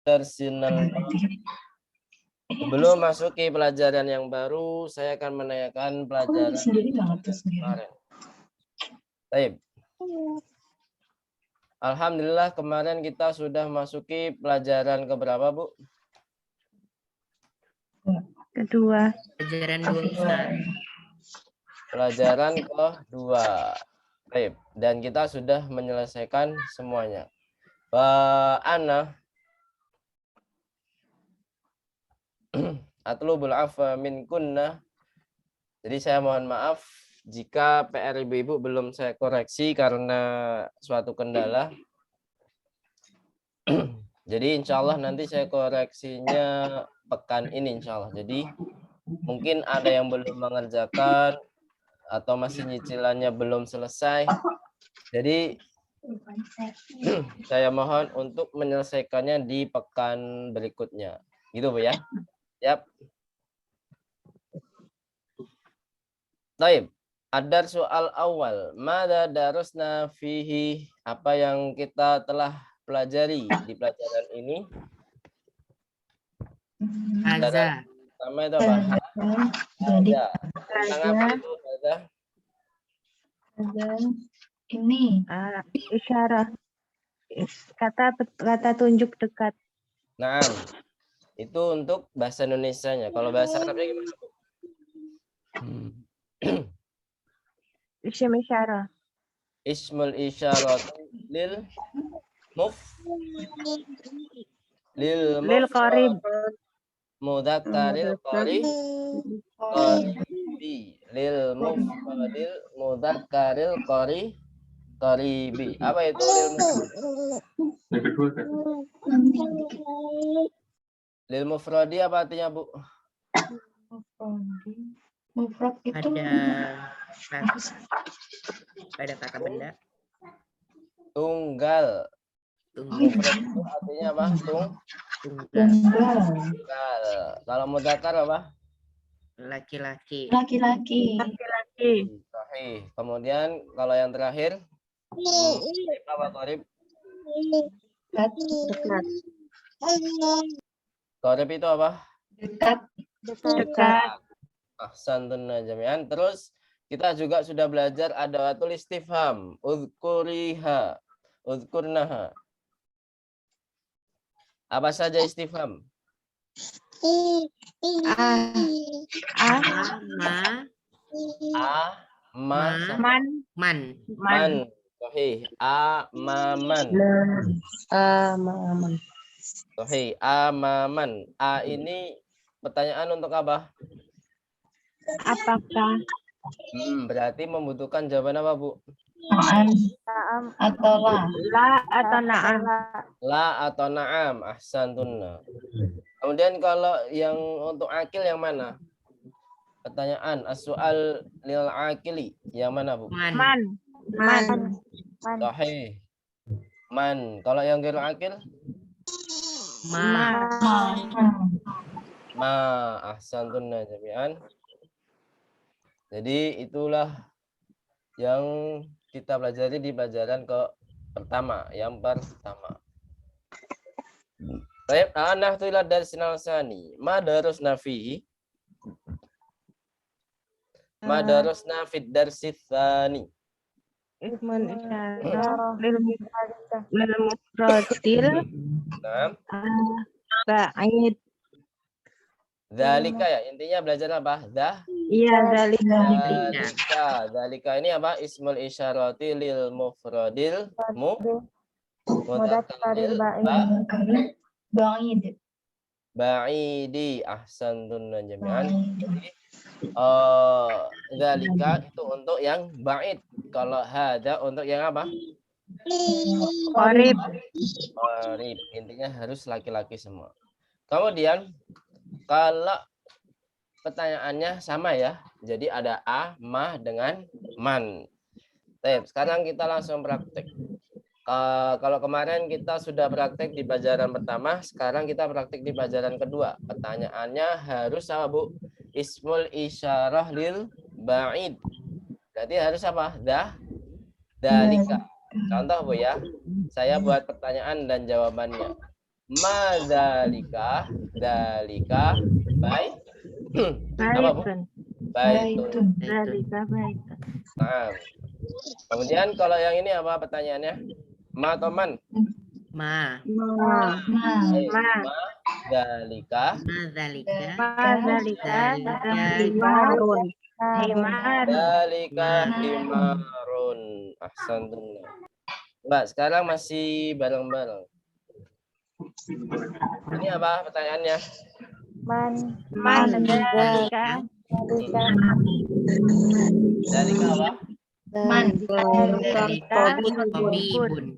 darsinal. Sebelum masuki pelajaran yang baru, saya akan menanyakan pelajaran kemarin. Baik. Alhamdulillah kemarin kita sudah masuki pelajaran keberapa, Bu? Kedua. Pelajaran 2 Ustaz. Pelajaran kedua. Baik. Dan kita sudah menyelesaikan semuanya. Ana atlubul afwa minkunna. Jadi saya mohon maaf jika PR ibu-ibu belum saya koreksi karena suatu kendala. Jadi insya Allah nanti saya koreksinya pekan ini insya Allah. Jadi mungkin ada yang belum mengerjakan atau masih nyicilannya belum selesai. Jadi saya mohon untuk menyelesaikannya di pekan berikutnya. Gitu Bu ya. Yap. Baik. Adar soal awal. Mada darusna fihi. Apa yang kita telah pelajari di pelajaran ini? Haza. Pertama itu apa? Haza. Tentang apa itu Haza? Ini isyarah. Kata tunjuk dekat. Nah, itu untuk bahasa Indonesianya. Kalau bahasa Arabnya gimana, Bu? Isim isyarah. Ismul isyarat lil qarib. Mudzakaril qarib lil mufradil mudzakaril qaribi. Apa itu lil mufrad? Lil mufradi apa artinya, Bu? Mufrad itu ada kata benda. Tunggal. Mufrad itu artinya apa? tunggal. Kalau mudzakar apa? Laki-laki. Sahih. Kemudian kalau yang terakhir apa qarib? Dekat. Qarib itu apa? Dekat. Ahsantun jami'an. Terus kita juga sudah belajar adawatul istifham. Uzkuriha. Uzkurnaha. Apa saja istifham? Man. Sahih. Amaman. Sahih. Amaman. A ini pertanyaan untuk apa? Apakah? Berarti membutuhkan jawaban apa, Bu? Na'am atau la? La atau na'am? La atau na'am. Ahsantunna. Kemudian kalau yang untuk akil yang mana? Pertanyaan as-su'al lil akili yang mana, Bu? Man. Sahih. Man. Kalau yang ghairu akil? Ma. Ahsantunna jami'an. Jadi itulah yang kita pelajari di pelajaran yang pertama. Baik, anahtu ila darsinal sani. Madarusna fihi. Madarusna fid darsis tsani. Ismun isyarah lil mufradil ba'id. Dzalika ya, intinya belajar apa? Iya, dzalika. Dzalika ini apa? Ismul isyarati lil mufradil mudzakaril ba'idi. Ahsantun jami'an. Dzalika itu untuk yang ba'id. Kalau hada untuk yang apa? Qarib. Intinya harus laki-laki semua. Kemudian kalau pertanyaannya sama ya. Jadi ada a, ma dengan man. Baik, sekarang kita langsung praktek. Kalau kemarin kita sudah praktek di pelajaran pertama, sekarang kita praktek di pelajaran kedua. Pertanyaannya harus apa, Bu? Ismul isyarah lil ba'id. Berarti harus apa? Dzalika. Contoh, Bu ya. Saya buat pertanyaan dan jawabannya. Madzalika, dalika, baik. Apa Bu? Baitun. Dzalika baitun. Nah, kemudian kalau yang ini apa pertanyaannya? Ma atau man? Ma. Baik. Ma. Ma, dalika, Ma dzalika. Dzalika Dzalika himarun. Himarun. dalika himarun. Ahsantum. Mbak, sekarang masih bareng-bareng. Ini apa pertanyaannya? Man dzalika. Dalika apa? Dzalika tabibun.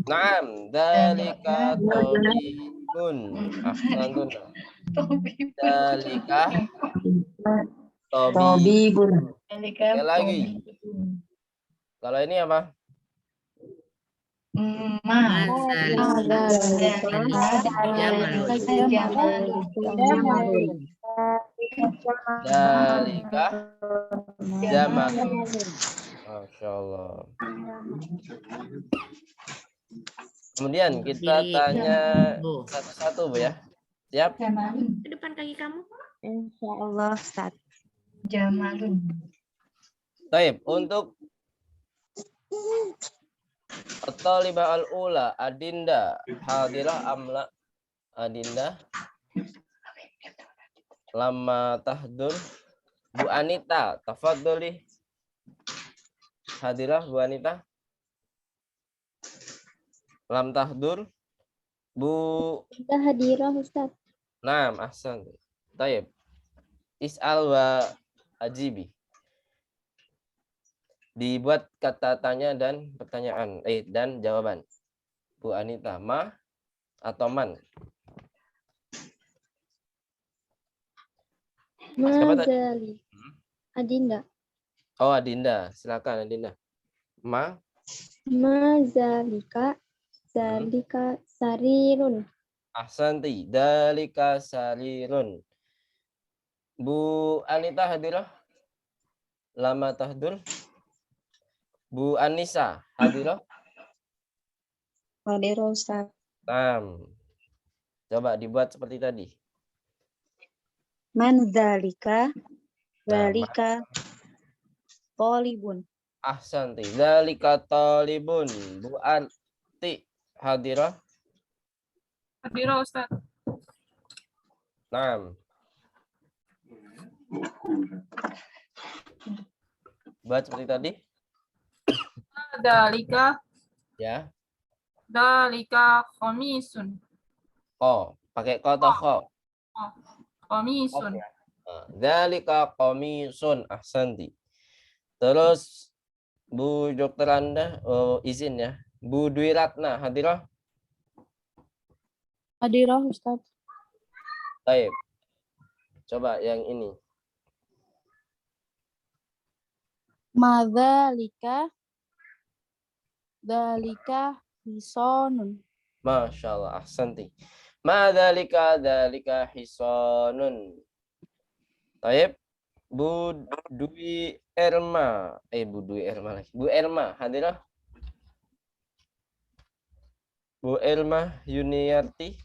Naam, dalika tabibun. Ahsantum. Dalika tabibun. Sekali lagi. Kalau ini apa? Ma jamalun. Dalika jamalun. Masya Allah. Kemudian kita Diri. tanya Bu. satu-satu Bu ya. Siap? Ke depan kaki kamu. Insya Allah Ustaz. Baik, untuk At-talibah al-ula, Adinda, hadirah amla, Adinda, lama tahdur, Bu Anita, tafadholi. Hadirah Bu Anita. Lam tahdur, Bu. Kita hadirah Ustaz. Naam, ahsan. Taib. Is'al wa ajibi. Dibuat kata tanya dan pertanyaan, dan jawaban. Bu Anita, ma atau man? Siapa tadi? Mazali. Adinda. Oh, Adinda. Silakan Adinda. Ma, Mazalika. Zalika sarirun. ahsanti. Dalika sarirun. Bu Anita hadirah? Lama tahdur. Bu Anissa hadirah? Hadirah Ustaz. Coba dibuat seperti tadi. Man zalika. Nah, Zalika. Tolibun. ahsanti. Dalika talibun. Bu Anti hadirah? Hadirah Ustaz. Naam. Buat seperti tadi? Dalika Ya. khamisun. Oh, pakai ko atau kho? Khamisun. Dalika qamisun, ahsanti. Terus Bu Dokter Anda, izin ya. Bu Dwi Ratna hadirah? Hadirah Ustaz. Baik. Coba yang ini. Madzalika. Dalika hisonun. Masya Allah, ahsanti. Ma dalika hisonun. Baik. Bu Dwi Erma. Bu Dwi Erma lagi. Bu Erma hadirah? Bu Elma Yuniarti.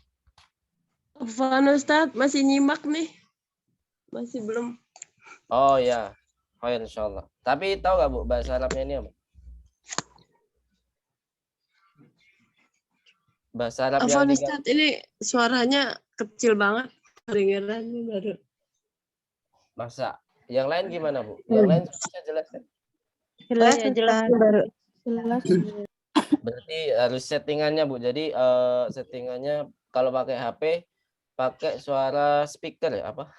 Afwan Ustadz, masih nyimak nih. Masih belum. Oh ya, khair insyaallah. Tapi tahu nggak Bu bahasa Arabnya ini apa? Bahasa Arab Afwan yang Ustadz, ini suaranya kecil banget. Kedengerannya baru. masa. Yang lain gimana Bu? Yang lain bisa jelas kan? Jelas jelas baru. Jelas. Berarti harus settingannya Bu. Jadi settingannya kalau pakai HP pakai suara speaker ya apa?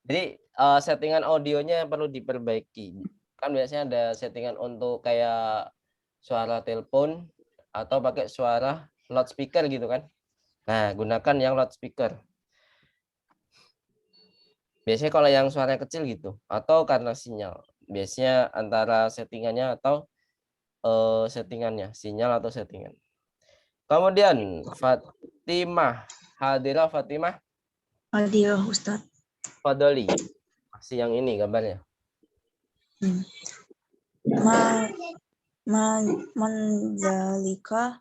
Jadi settingan audionya perlu diperbaiki. Kan biasanya ada settingan untuk kayak suara telepon atau pakai suara loudspeaker gitu kan. Nah, gunakan yang loudspeaker. Biasanya kalau yang suaranya kecil gitu atau karena sinyal. Biasanya antara settingannya atau settingannya, sinyal atau settingan. Kemudian Fatimah, hadirah Fatimah? Hadirah Ustaz. Fadoli. Masih yang ini gambarnya. Manzalika.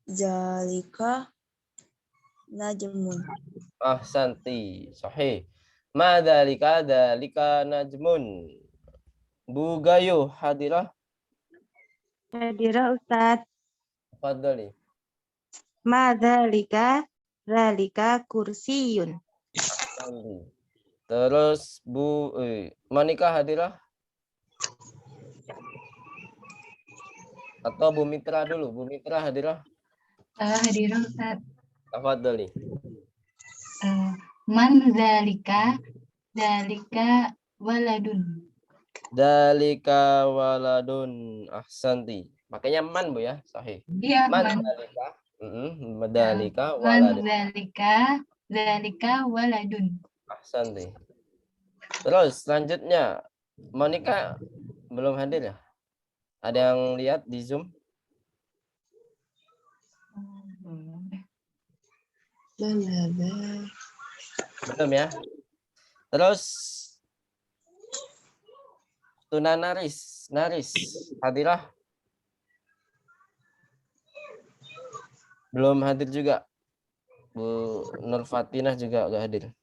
Zalika najmun. Ahsanti. Sahih. Ma dzalika dzalika najmun. Bu Gayo hadirah. Hadirah Ustaz. Fadhali. Ma zalika kursiyun. Ahsanti. Terus Bu Monika hadirah. Atau Bu Mitra dulu. Bu Mitra hadirah. Hadirah Ustaz. Tafadhali. Man zalika waladun. Dalika waladun. Ahsanti. Makanya man Bu ya. Sahih. Iya, Man man. dalika. Dalika Man waladun. zalika waladun. Ahsanti. Terus selanjutnya Monika belum hadir ya? Ada yang lihat di Zoom? Belum ya? Terus Tuna Naris hadirah? Belum hadir juga. Bu Nur Fatinah juga gak hadir.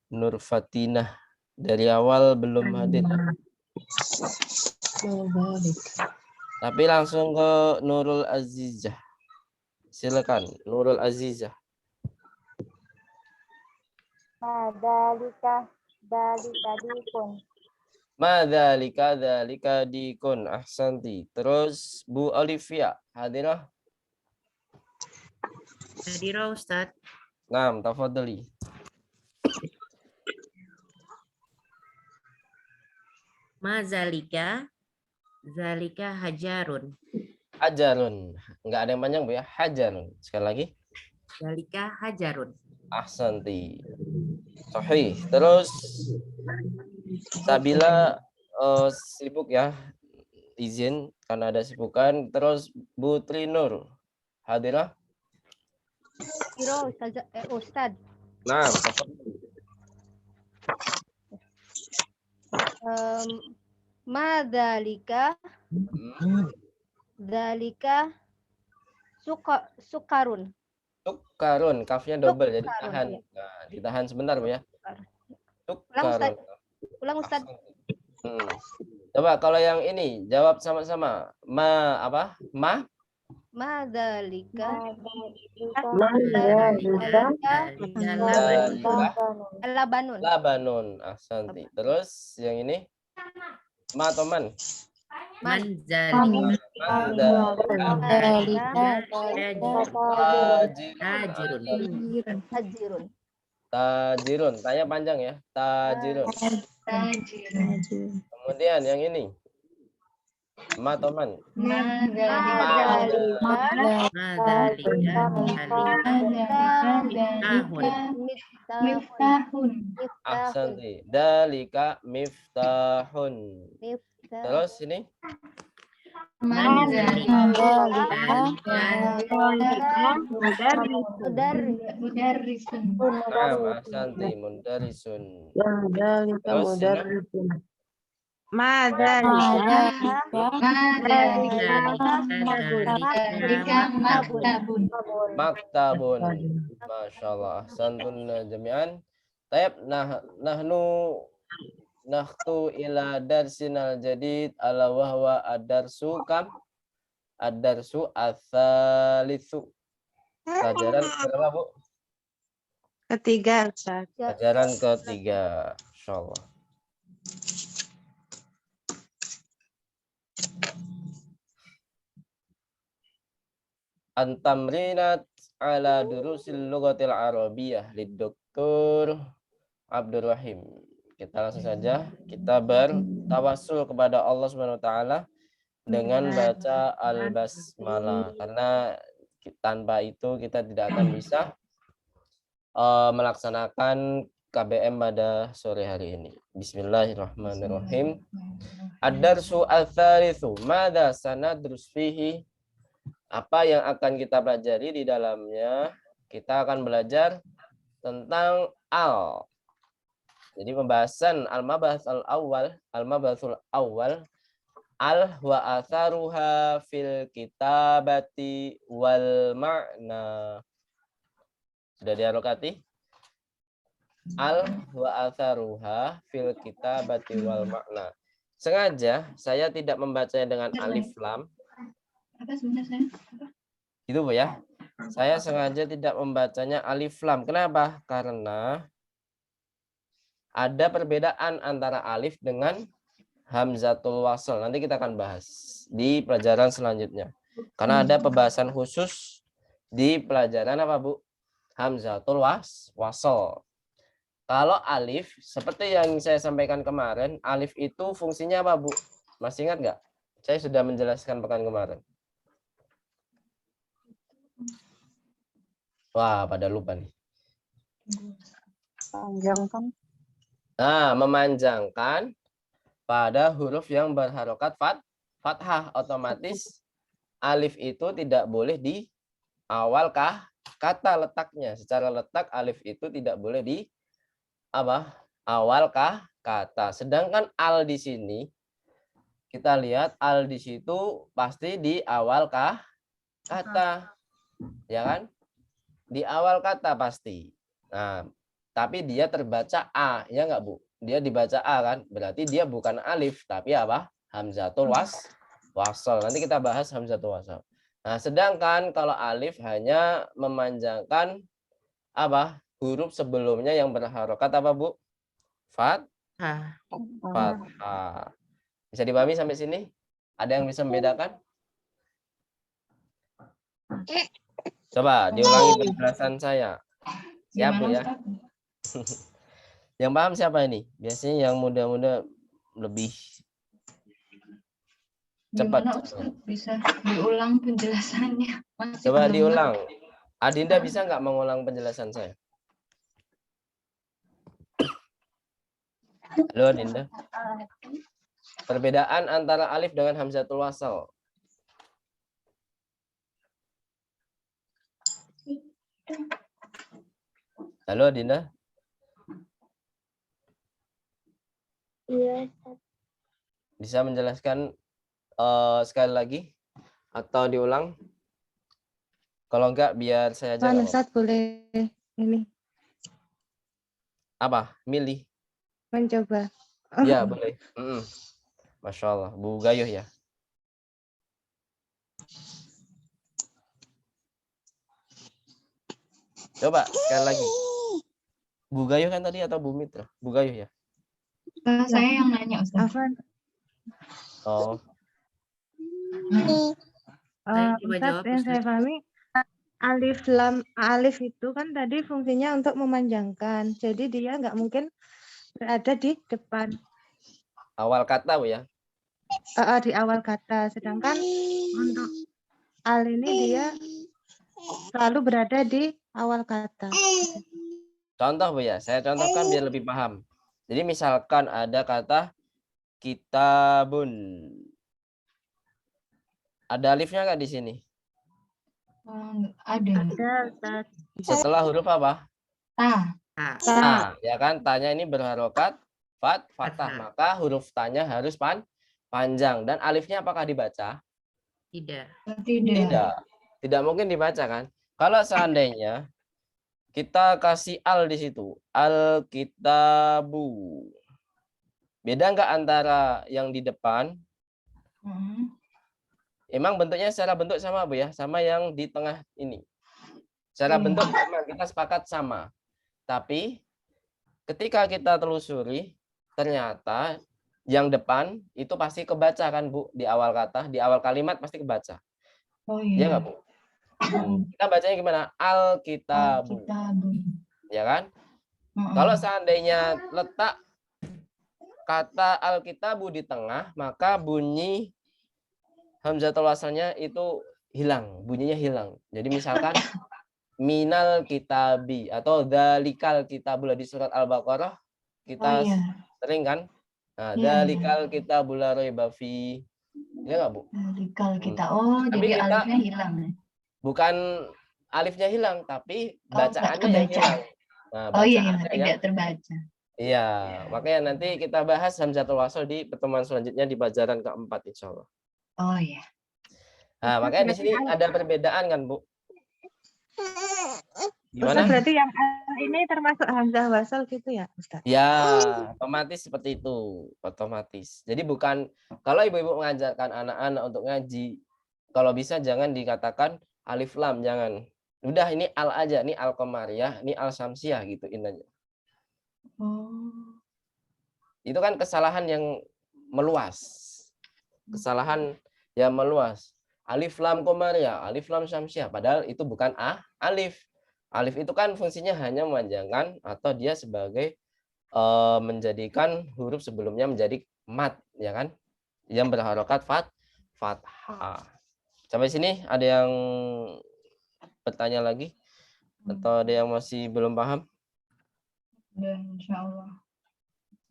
Nur Fatinah dari awal belum hadir. Tapi langsung ke Nurul Azizah. Silakan Nurul Azizah. Dalika dikun. Dzalika dikun. Ahsanti. Terus Bu Olivia hadirah? Hadirah Ustaz. Naam, tafadhali. Ma zalika hajarun. Hajarun. Enggak ada yang panjang Bu ya. Hajarun. Sekali lagi. Zalika hajarun. Ahsanti. Sahih. Terus Sabila sibuk ya. Izin karena ada sibukan. Terus Bu Trinur hadirah? Ustaz. Nah, Madzalika sukarun. Sukarun, kafnya double jadi Sukarun, tahan. ya. Nah, ditahan sebentar Bu ya. Ulang, Sukarun. Ulang Ustaz. Coba kalau yang ini jawab sama-sama. Ma apa? Madzalika labanun. Labanun. Ahsanti. Terus yang ini ma atau man? Man zalika Tajirun. Tajirun. Tanya panjang ya. Tajirun. Kemudian yang ini. Ma atau man? Miftahun. Ahsanti. Dalika miftahun. Terus ini Mudarrisun. ahsanti mundarisun. Terus maktabun. Masya Allah. Ahsantun jami'an. Taib nahnu nakhtu ila darsinal jadid ala wahwa ad-darsu kam? Ad-darsu ats-tsalitsu. Pelajaran berapa, Bu? Ketiga, Ustaz. Pelajaran ketiga. Insyaallah. Antamrinat ala durusil lughatil arabiyyah lid-doktor Abdul Rahim. Kita langsung saja kita bertawassul kepada Allah Subhanahu wa taala dengan baca al-basmalah karena tanpa itu kita tidak akan bisa melaksanakan KBM pada sore hari ini. Bismillahirrahmanirrahim. Ad-darsu ats-tsalitsu. Madza sanadrus fihi? Apa yang akan kita pelajari di dalamnya? Kita akan belajar tentang al. Jadi pembahasan al-mabahasul awal Al wa atharuha fil kitabati wal ma'na. Sudah diharokati? Al wa atharuha fil kitabati wal ma'na. Sengaja saya tidak membacanya dengan alif lam. Apa sebenarnya? Gitu Bu ya. Saya sengaja tidak membacanya alif lam. Kenapa? Karena ada perbedaan antara alif dengan hamzatul wasl. Nanti kita akan bahas di pelajaran selanjutnya. Karena ada pembahasan khusus di pelajaran apa Bu? Hamzatul wasl. Kalau alif, seperti yang saya sampaikan kemarin, alif itu fungsinya apa Bu? Masih ingat nggak? Saya sudah menjelaskan pekan kemarin. Wah, pada lupa nih. Panjangkan. Nah, memanjangkan pada huruf yang berharokat fathah. Otomatis alif itu tidak boleh di awal kata letaknya. Secara letak alif itu tidak boleh di awal kata. Sedangkan al di sini kita lihat al di situ pasti di awal kata. Ya kan? Di awal kata pasti. Nah, tapi dia terbaca a, ya enggak Bu? Dia dibaca a kan? Berarti dia bukan alif tapi apa? Hamzatul wasl. Nanti kita bahas hamzatul wasl. Nah, sedangkan kalau alif hanya memanjangkan apa? Huruf sebelumnya yang berharokat apa Bu? Fathah. Bisa dipahami sampai sini? Ada yang bisa membedakan? Coba diulangi penjelasan saya. Siapa ya? Yang paham siapa ini? Biasanya yang muda-muda lebih cepat. Gimana Ustaz? Bisa diulang penjelasannya? Coba diulang. Adinda bisa nggak mengulang penjelasan saya? Halo Adinda. Perbedaan antara alif dengan hamzatul wasl. Halo Adinda. Iya. Bisa menjelaskan sekali lagi atau diulang? Kalau enggak biar saya aja. Ustaz boleh ini Apa? Milih. mencoba. Ya boleh. Masya Allah. Bu Gayuh ya. Coba sekali lagi. Bu Gayuh kan tadi atau Bu Mitra? Bu Gayuh ya. Saya yang nanya Ustaz. Afwan. Oh. Saya coba Ustaz, jawab, yang Ustaz. saya pahami alif lam alif itu kan tadi fungsinya untuk memanjangkan. Jadi dia nggak mungkin berada di depan Awal kata Bu ya. di awal kata. Sedangkan untuk al ini dia selalu berada di awal kata. Contoh Bu ya. Saya contohkan biar lebih paham. Jadi misalkan ada kata kitabun. Ada alifnya nggak di sini? Ada. Ada Ustaz. Setelah huruf apa? Ta. Ta, ya kan? Tanya ini berharokat fathah, maka huruf tanya harus panjang. Dan alifnya apakah dibaca? Tidak. Tidak. Tidak mungkin dibaca kan? Kalau seandainya kita kasih al di situ, al kitabu. Beda nggak antara yang di depan? Emang bentuknya secara bentuk sama Bu ya, sama yang di tengah ini. Secara bentuk sama, kita sepakat sama. Tapi ketika kita telusuri, ternyata yang depan itu pasti kebaca kan Bu, di awal kata, di awal kalimat pasti kebaca. Oh Iya iya. nggak Bu? Kita bacanya gimana? Al-kitabu. Ya kan? Kalau seandainya letak kata al-kitabu di tengah, maka bunyi hamzatul wasalnya itu hilang, bunyinya hilang. Jadi misalkan minal kitabi atau dalikal kitabul di surat Al-Baqarah kita sering kan? Nah, dalikal kitabul la raiba fi. Ya enggak, Bu? Dalikal kita. Oh, Tapi jadi kita alifnya hilang. Bukan alifnya hilang, tapi bacaannya yang hilang. Nah, Oh iya, bacaannya tidak terbaca. Iya, makanya nanti kita bahas hamzatul wasl di pertemuan selanjutnya di pelajaran keempat insya Allah. Oh ya. Nah, makanya di sini ada perbedaan kan, Bu? Ustaz, Gimana? berarti yang ini termasuk hamzah wasal gitu ya, Ustaz? Ya, otomatis seperti itu, otomatis. Jadi bukan kalau ibu-ibu mengajarkan anak-anak untuk ngaji, kalau bisa jangan dikatakan alif lam, jangan. Udah ini al aja, ini al qamariyah, ini al syamsiyah gituin aja. Oh. Itu kan kesalahan yang meluas. Kesalahan yang meluas. Alif lam qamariyah, alif lam syamsiyah, padahal itu bukan alif. Alif itu kan fungsinya hanya memanjangkan atau dia sebagai menjadikan huruf sebelumnya menjadi mat, ya kan? Yang berharokat fathah. Sampai sini ada yang bertanya lagi atau ada yang masih belum paham? Dan insya Allah.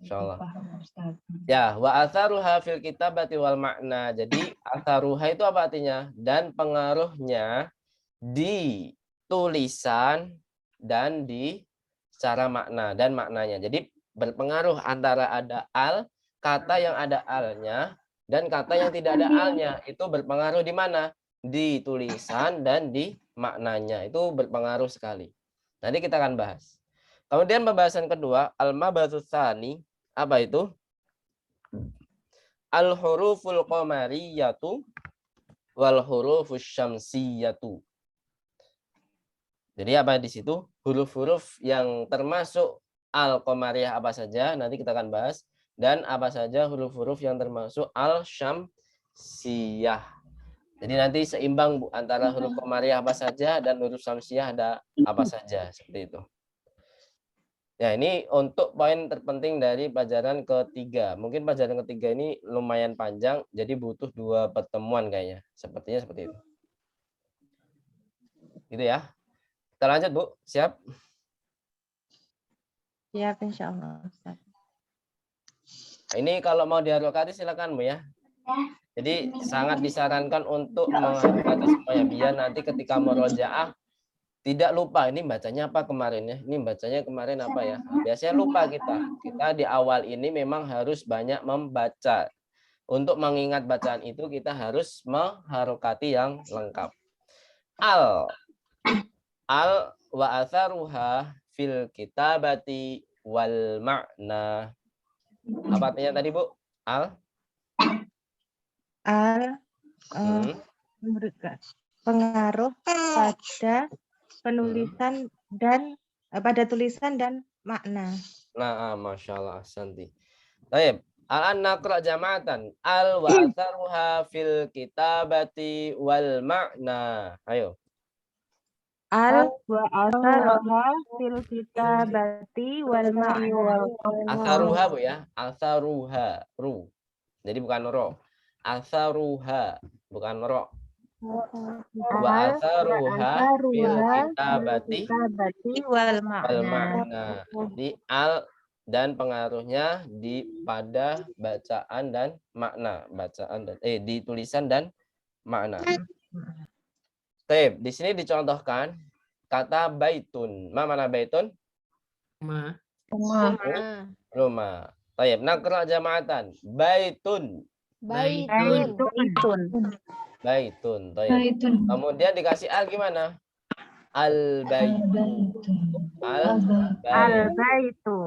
Insya Allah. Paham, Ustaz. Ya, wa atharuha fil kitabati wal makna. Jadi atharuha itu apa artinya? Dan pengaruhnya di tulisan dan di secara makna dan maknanya. Jadi berpengaruh antara ada al, kata yang ada alnya dan kata yang tidak ada alnya. Itu berpengaruh di mana? Di tulisan dan di maknanya. Itu berpengaruh sekali. Nanti kita akan bahas. Kemudian pembahasan kedua, al-mabahtsu tsani, apa itu? Al-huruful qamariyatu wal hurufus syamsiyatu. Jadi apa di situ? Huruf-huruf yang termasuk al-qamariyah apa saja, nanti kita akan bahas. Dan apa saja huruf-huruf yang termasuk al-syamsiyah. Jadi nanti seimbang, Bu, antara huruf qamariyah apa saja dan huruf syamsiyah ada apa saja, seperti itu. Ya, ini untuk poin terpenting dari pelajaran ketiga. Mungkin pelajaran ketiga ini lumayan panjang, jadi butuh 2 pertemuan kayaknya. Sepertinya seperti itu. Gitu ya. Kita lanjut, Bu. Siap? Siap, insya Allah, Ustaz. Nah, ini kalau mau diharokati silakan, Bu ya. Jadi sangat disarankan untuk mengharokati semuanya biar nanti ketika murojaah tidak lupa ini bacanya apa kemarin ya. Ini bacanya kemarin apa ya. Nah, biasanya lupa kita. Kita di awal ini memang harus banyak membaca. Untuk mengingat bacaan itu kita harus mengharokati yang lengkap. Al wa atharuha fil kitabati wal makna. Apa artinya tadi, Bu? Al pengaruh pada penulisan dan pada tulisan dan makna. Nah, Masya Allah, Santi. Baik, al naqra jama'atan. Al wa atharuha fil kitabati wal makna. Ayo. Al wa atharuha fil kitabati wal makna. Atharuha, Bu ya. Atharuha, ru. Jadi bukan ro. Atharuha, bukan ro. Wa atharuha fil kitabati wal wal makna. Di al dan pengaruhnya pada bacaan dan makna. Bacaan dan di tulisan dan makna. Baik, di sini dicontohkan kata baitun. Mana baitun? Rumah. Baik, naqra jama'atan. Baitun. Baitun. Baik. Kemudian dikasih al gimana? Al-baitu. Al-baitu.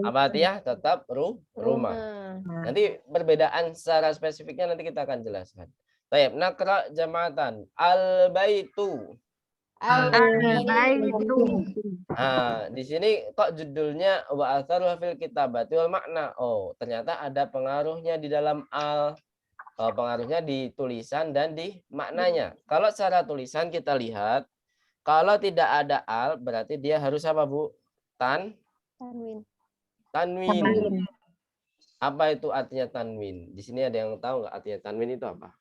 Apa artinya? Tetap rumah. Nanti perbedaan secara spesifiknya nanti kita akan jelaskan. Baik, naqra jama'atan. Al-baitu. Al-baitu. Nah, di sini kok judulnya wa atharuha fil kitabati wal makna. Oh, ternyata ada pengaruhnya di dalam al. Pengaruhnya di tulisan dan di maknanya. Kalau secara tulisan kita lihat, kalau tidak ada al berarti dia harus apa, Bu? Tanwin. Apa itu artinya tanwin? Di sini ada yang tahu nggak artinya tanwin itu apa?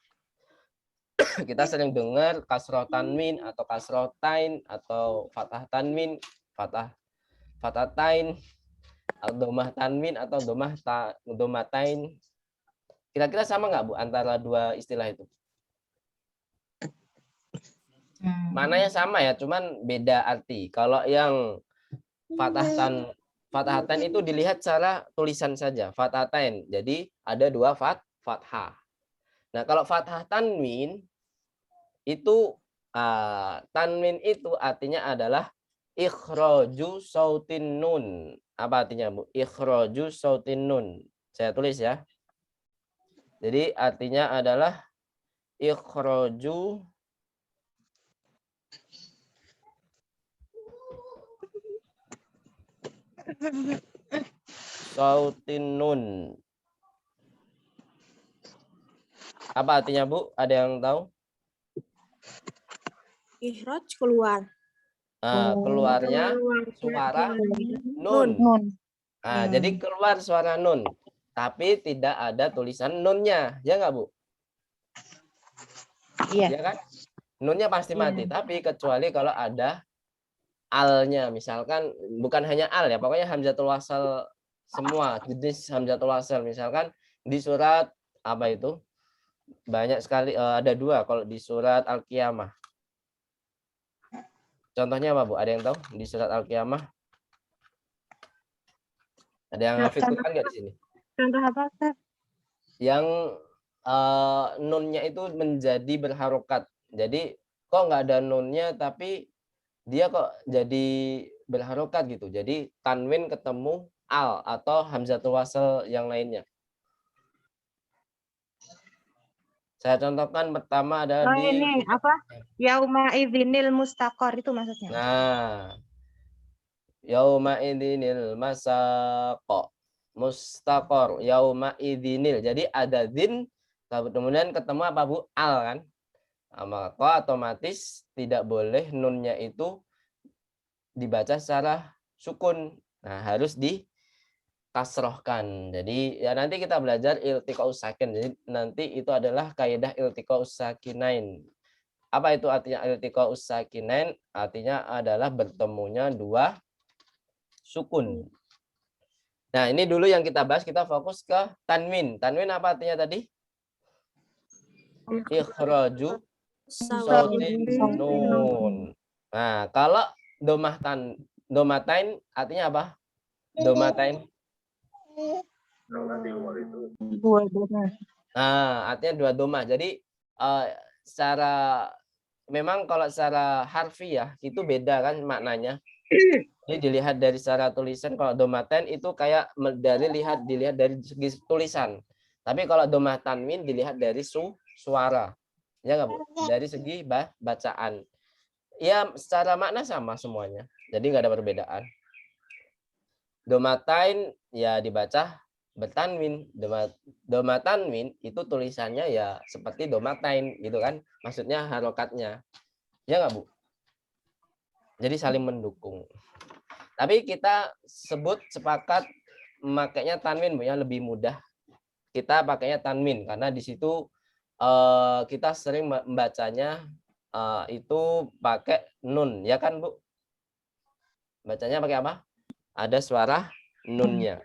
Kita sering dengar kasroh tanwin atau kasroh tain atau fathah tanwin, fathah tain, atau domah tanwin atau domah tain. Kira-kira sama nggak, Bu, antara dua istilah itu? Maknanya sama ya, cuman beda arti. Kalau yang fathah Fathatain itu dilihat secara tulisan saja. Fathatain. Jadi ada dua fathah. Nah, kalau fathah tanwin itu tanwin itu artinya adalah ikhraju sautin nun. Apa artinya, Bu? Ikhraju sautin nun. Saya tulis ya. Jadi artinya adalah ikhraju sautin nun. Apa artinya, Bu? Ada yang tahu? Ikhraj keluar. Keluarnya suara nun. Jadi keluar suara nun, tapi tidak ada tulisan nunnya, ya nggak, Bu? Iya. Ya kan? Nunnya pasti mati, tapi kecuali kalau ada alnya, misalkan bukan hanya al ya, pokoknya hamzatul wasal semua jenis hamzatul wasal. Misalkan di surat apa itu banyak sekali, ada dua kalau di surat Al-Qiyamah. Contohnya apa, Bu? Ada yang tahu di surat Al-Qiyamah? Ada yang hafid Quran nggak di sini? Contoh apa, Ustaz? Yang nunnya itu menjadi berharokat. Jadi kok nggak ada nunnya, tapi dia kok jadi berharokat gitu. Jadi tanwin ketemu al atau hamzatul wasal yang lainnya. Saya contohkan pertama ada Oh, di ini apa? Yauma idzinil mustaqor itu maksudnya. Nah, yauma idzinil masaqo. Mustaqor yauma idzinil. Jadi ada din, kemudian ketemu apa, Bu? Al kan? Maka otomatis tidak boleh nunnya itu dibaca secara sukun. Nah, harus dikasrohkan. Jadi ya nanti kita belajar iltiqaus sakin. Jadi nanti itu adalah kaidah iltiqaus sakinain. Apa itu artinya iltiqaus sakinain? Artinya adalah bertemunya dua sukun. Nah, ini dulu yang kita bahas, kita fokus ke tanwin. Tanwin apa artinya tadi? Ikhraju sautin nun. Nah, kalau domatain artinya apa? Domatain. Dua doma. Nah, artinya dua doma. Jadi secara memang kalau secara harfiah itu beda kan maknanya. Jadi dilihat dari secara tulisan, kalau domatain itu kayak dilihat dari segi tulisan. Tapi kalau domah tanwin dilihat dari suara. Ya nggak, Bu? Dari segi bacaan. Ya secara makna sama semuanya. Jadi nggak ada perbedaan. Domatain ya dibaca bertanwin. Domatanwin itu tulisannya ya seperti domatain gitu kan. Maksudnya harokatnya. Ya nggak, Bu? Jadi saling mendukung. Tapi kita sepakat memakainya tanwin, Bu, yang lebih mudah. Kita pakainya tanwin karena di situ kita sering membacanya itu pakai nun, ya kan, Bu? Bacanya pakai apa? Ada suara nunnya.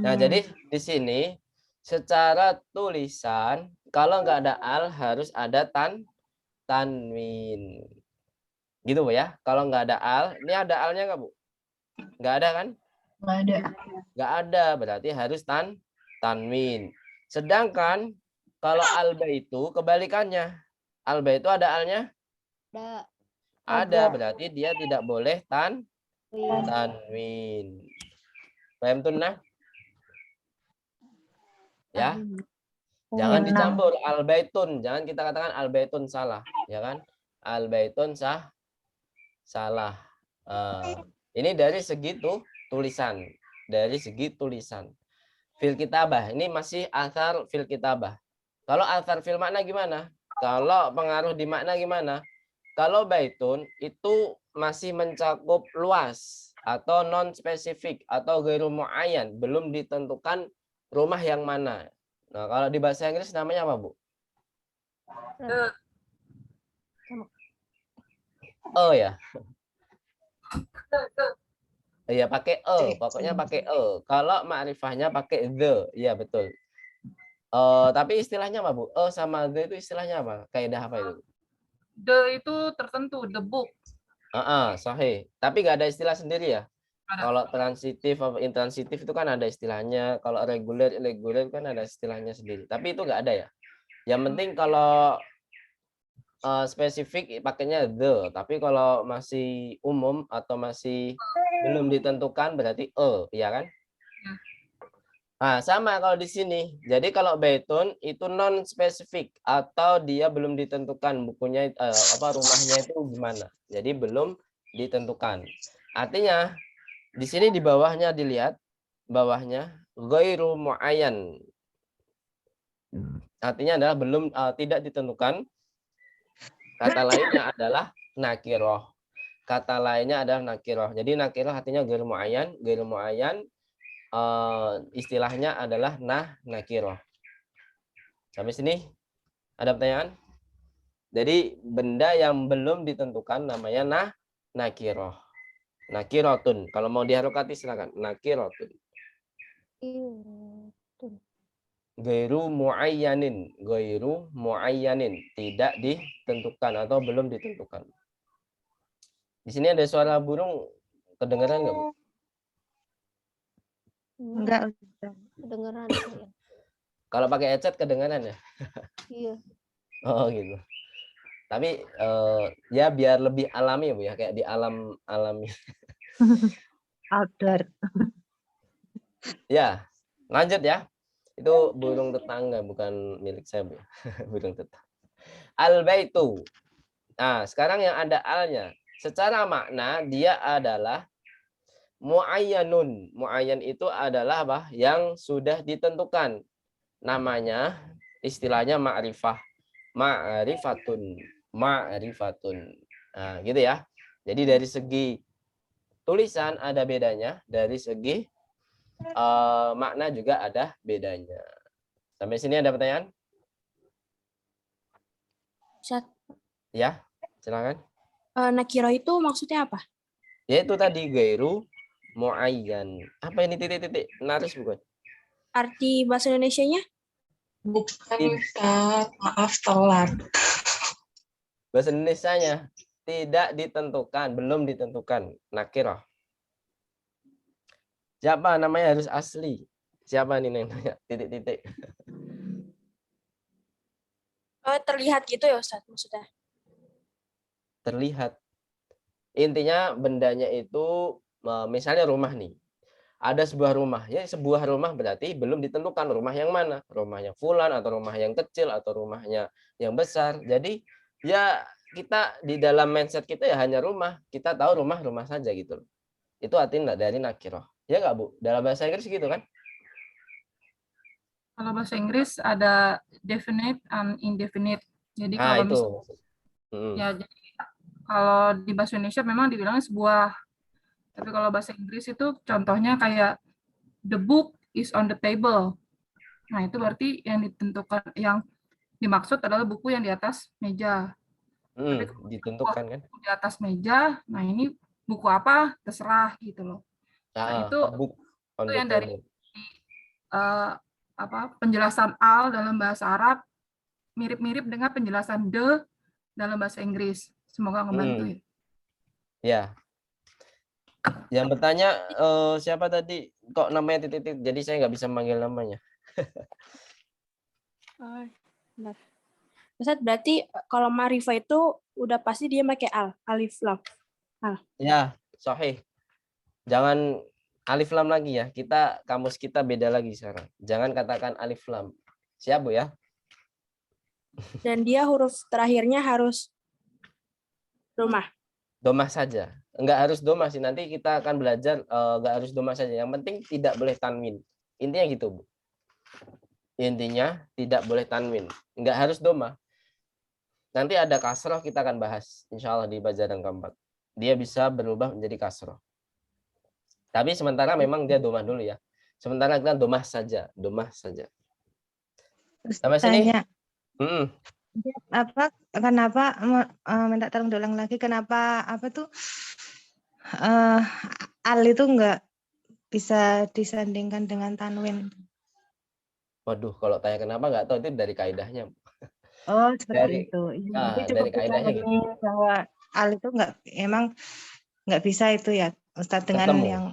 Nah, jadi di sini secara tulisan kalau nggak ada al harus ada tanwin. Gitu, Bu, ya. Kalau nggak ada al, ini ada alnya nggak, Bu? Nggak ada kan? Nggak ada. Nggak ada, berarti harus tanwin. Sedangkan kalau alba itu kebalikannya. Alba itu ada alnya? Ada, berarti dia tidak boleh tanwin. Paham tuh, nah? Ya. Jangan dicampur albaitun, jangan kita katakan albaitun salah, ya kan? Albaitun salah. Ini dari segi tulisan, dari segi tulisan. Fil kitabah, ini masih asar fil kitabah. Kalau asar fil makna gimana? Kalau pengaruh di makna gimana? Kalau baitun itu masih mencakup luas atau non spesifik atau ghairu muayyan, belum ditentukan rumah yang mana. Nah, kalau di bahasa Inggris namanya apa, Bu? Oh ya. Iya, pakai pokoknya pakai Kalau ma'rifahnya pakai the, iya betul. Tapi istilahnya apa, Bu? Sama the itu istilahnya apa? Kaidah apa itu? The itu tertentu, the book. Sahih. Tapi nggak ada istilah sendiri ya? Ada. Kalau transitif atau intransitif itu kan ada istilahnya. Kalau reguler, irregular kan ada istilahnya sendiri. Tapi itu nggak ada ya. Yang penting kalau spesifik pakainya the. Tapi kalau masih umum atau masih belum ditentukan berarti ya kan? Ya. Nah, sama kalau di sini. Jadi kalau baitun itu non spesifik atau dia belum ditentukan bukunya rumahnya itu gimana. Jadi belum ditentukan. Artinya di sini di bawahnya dilihat, bawahnya ghairu muayyan. Artinya adalah belum tidak ditentukan. Kata lainnya adalah nakiroh. Kata lainnya adalah nakiroh. Jadi nakiroh artinya ghairu muayyan, istilahnya adalah nakiroh. Sampai sini ada pertanyaan? Jadi benda yang belum ditentukan namanya nakiroh. Nakirotun. Kalau mau diharokati silakan. Nakirotun. Ghairu muayyanin. Ghairu muayyanin. Tidak ditentukan atau belum ditentukan. Di sini ada suara burung. Kedengaran nggak, Bu? Enggak. Kedengeran saya. Kalau pakai headset kedengaran ya? Iya. Oh gitu. Tapi ya biar lebih alami ya, Bu ya. Kayak di alam alami. Outdoor. Ya, lanjut ya. Itu burung tetangga, bukan milik saya, Bu. Burung tetangga. Al-baitu. Nah, sekarang yang ada alnya. Secara makna dia adalah muayyanun. Muayyan itu adalah apa? Yang sudah ditentukan. Namanya, istilahnya ma'rifah. Ma'rifatun. Ma'rifatun. Nah, gitu ya. Jadi dari segi tulisan ada bedanya, dari segi makna juga ada bedanya. Sampai sini ada pertanyaan? Ustaz, Ya, silakan. nakiro itu maksudnya apa? Yaitu tadi gairu muayyan. Apa ini titik-titik? Naris bukan? Arti bahasa Indonesianya? Bukan Ustaz, maaf telat. Bahasa Indonesianya tidak ditentukan, belum ditentukan. Nakirah. Siapa namanya harus asli? Siapa nih nanya? Titik-titik. Terlihat gitu ya Ustaz maksudnya? Terlihat. Intinya bendanya itu misalnya rumah nih. Ada sebuah rumah. Ya sebuah rumah berarti belum ditentukan rumah yang mana. Rumahnya fulan atau rumah yang kecil atau rumahnya yang besar. Jadi ya kita di dalam mindset kita ya hanya rumah. Kita tahu rumah saja gitu. Itu artinya dari nakiroh. Ya nggak, Bu? Dalam bahasa Inggris gitu kan? Kalau bahasa Inggris ada definite and indefinite. Jadi kalau itu. ya jadi kalau di bahasa Indonesia memang dibilangnya sebuah. Tapi kalau bahasa Inggris itu contohnya kayak the book is on the table. Nah, itu berarti yang ditentukan, yang dimaksud adalah buku yang di atas meja. Tapi kalau Ditentukan kan? buku di atas meja, nah ini buku apa terserah gitu loh. Nah, itu yang dari penjelasan al dalam bahasa Arab mirip-mirip dengan penjelasan the dalam bahasa Inggris. Semoga ngebantu ya. Ya. Yang bertanya siapa tadi? Kok namanya titik-titik? Jadi saya nggak bisa manggil namanya. Benar. Ustaz, berarti kalau ma'rifah itu udah pasti dia pakai alif lam. Ya, sahih. Jangan alif lam lagi ya. Kamus kita beda lagi sekarang. Jangan katakan alif lam. Siap, Bu ya? Dan dia huruf terakhirnya harus domah. Domah saja. Enggak harus domah sih. Nanti kita akan belajar enggak harus domah saja. Yang penting tidak boleh tanwin. Intinya gitu, Bu. Intinya tidak boleh tanwin. Enggak harus domah. Nanti ada kasroh, kita akan bahas. Insya Allah di pelajaran keempat. Dia bisa berubah menjadi kasroh. Tapi sementara memang dia domah dulu ya. Sementara kita domah saja. Domah saja. Sampai sini? Kenapa minta tolong diulang lagi, kenapa al itu enggak bisa disandingkan dengan tanwin? Waduh, kalau tanya kenapa nggak tahu, itu dari kaidahnya. Oh, seperti itu. Jadi dari kaidahnya gitu. Bahwa al itu emang nggak bisa itu ya Ustadz dengan Ketemu. yang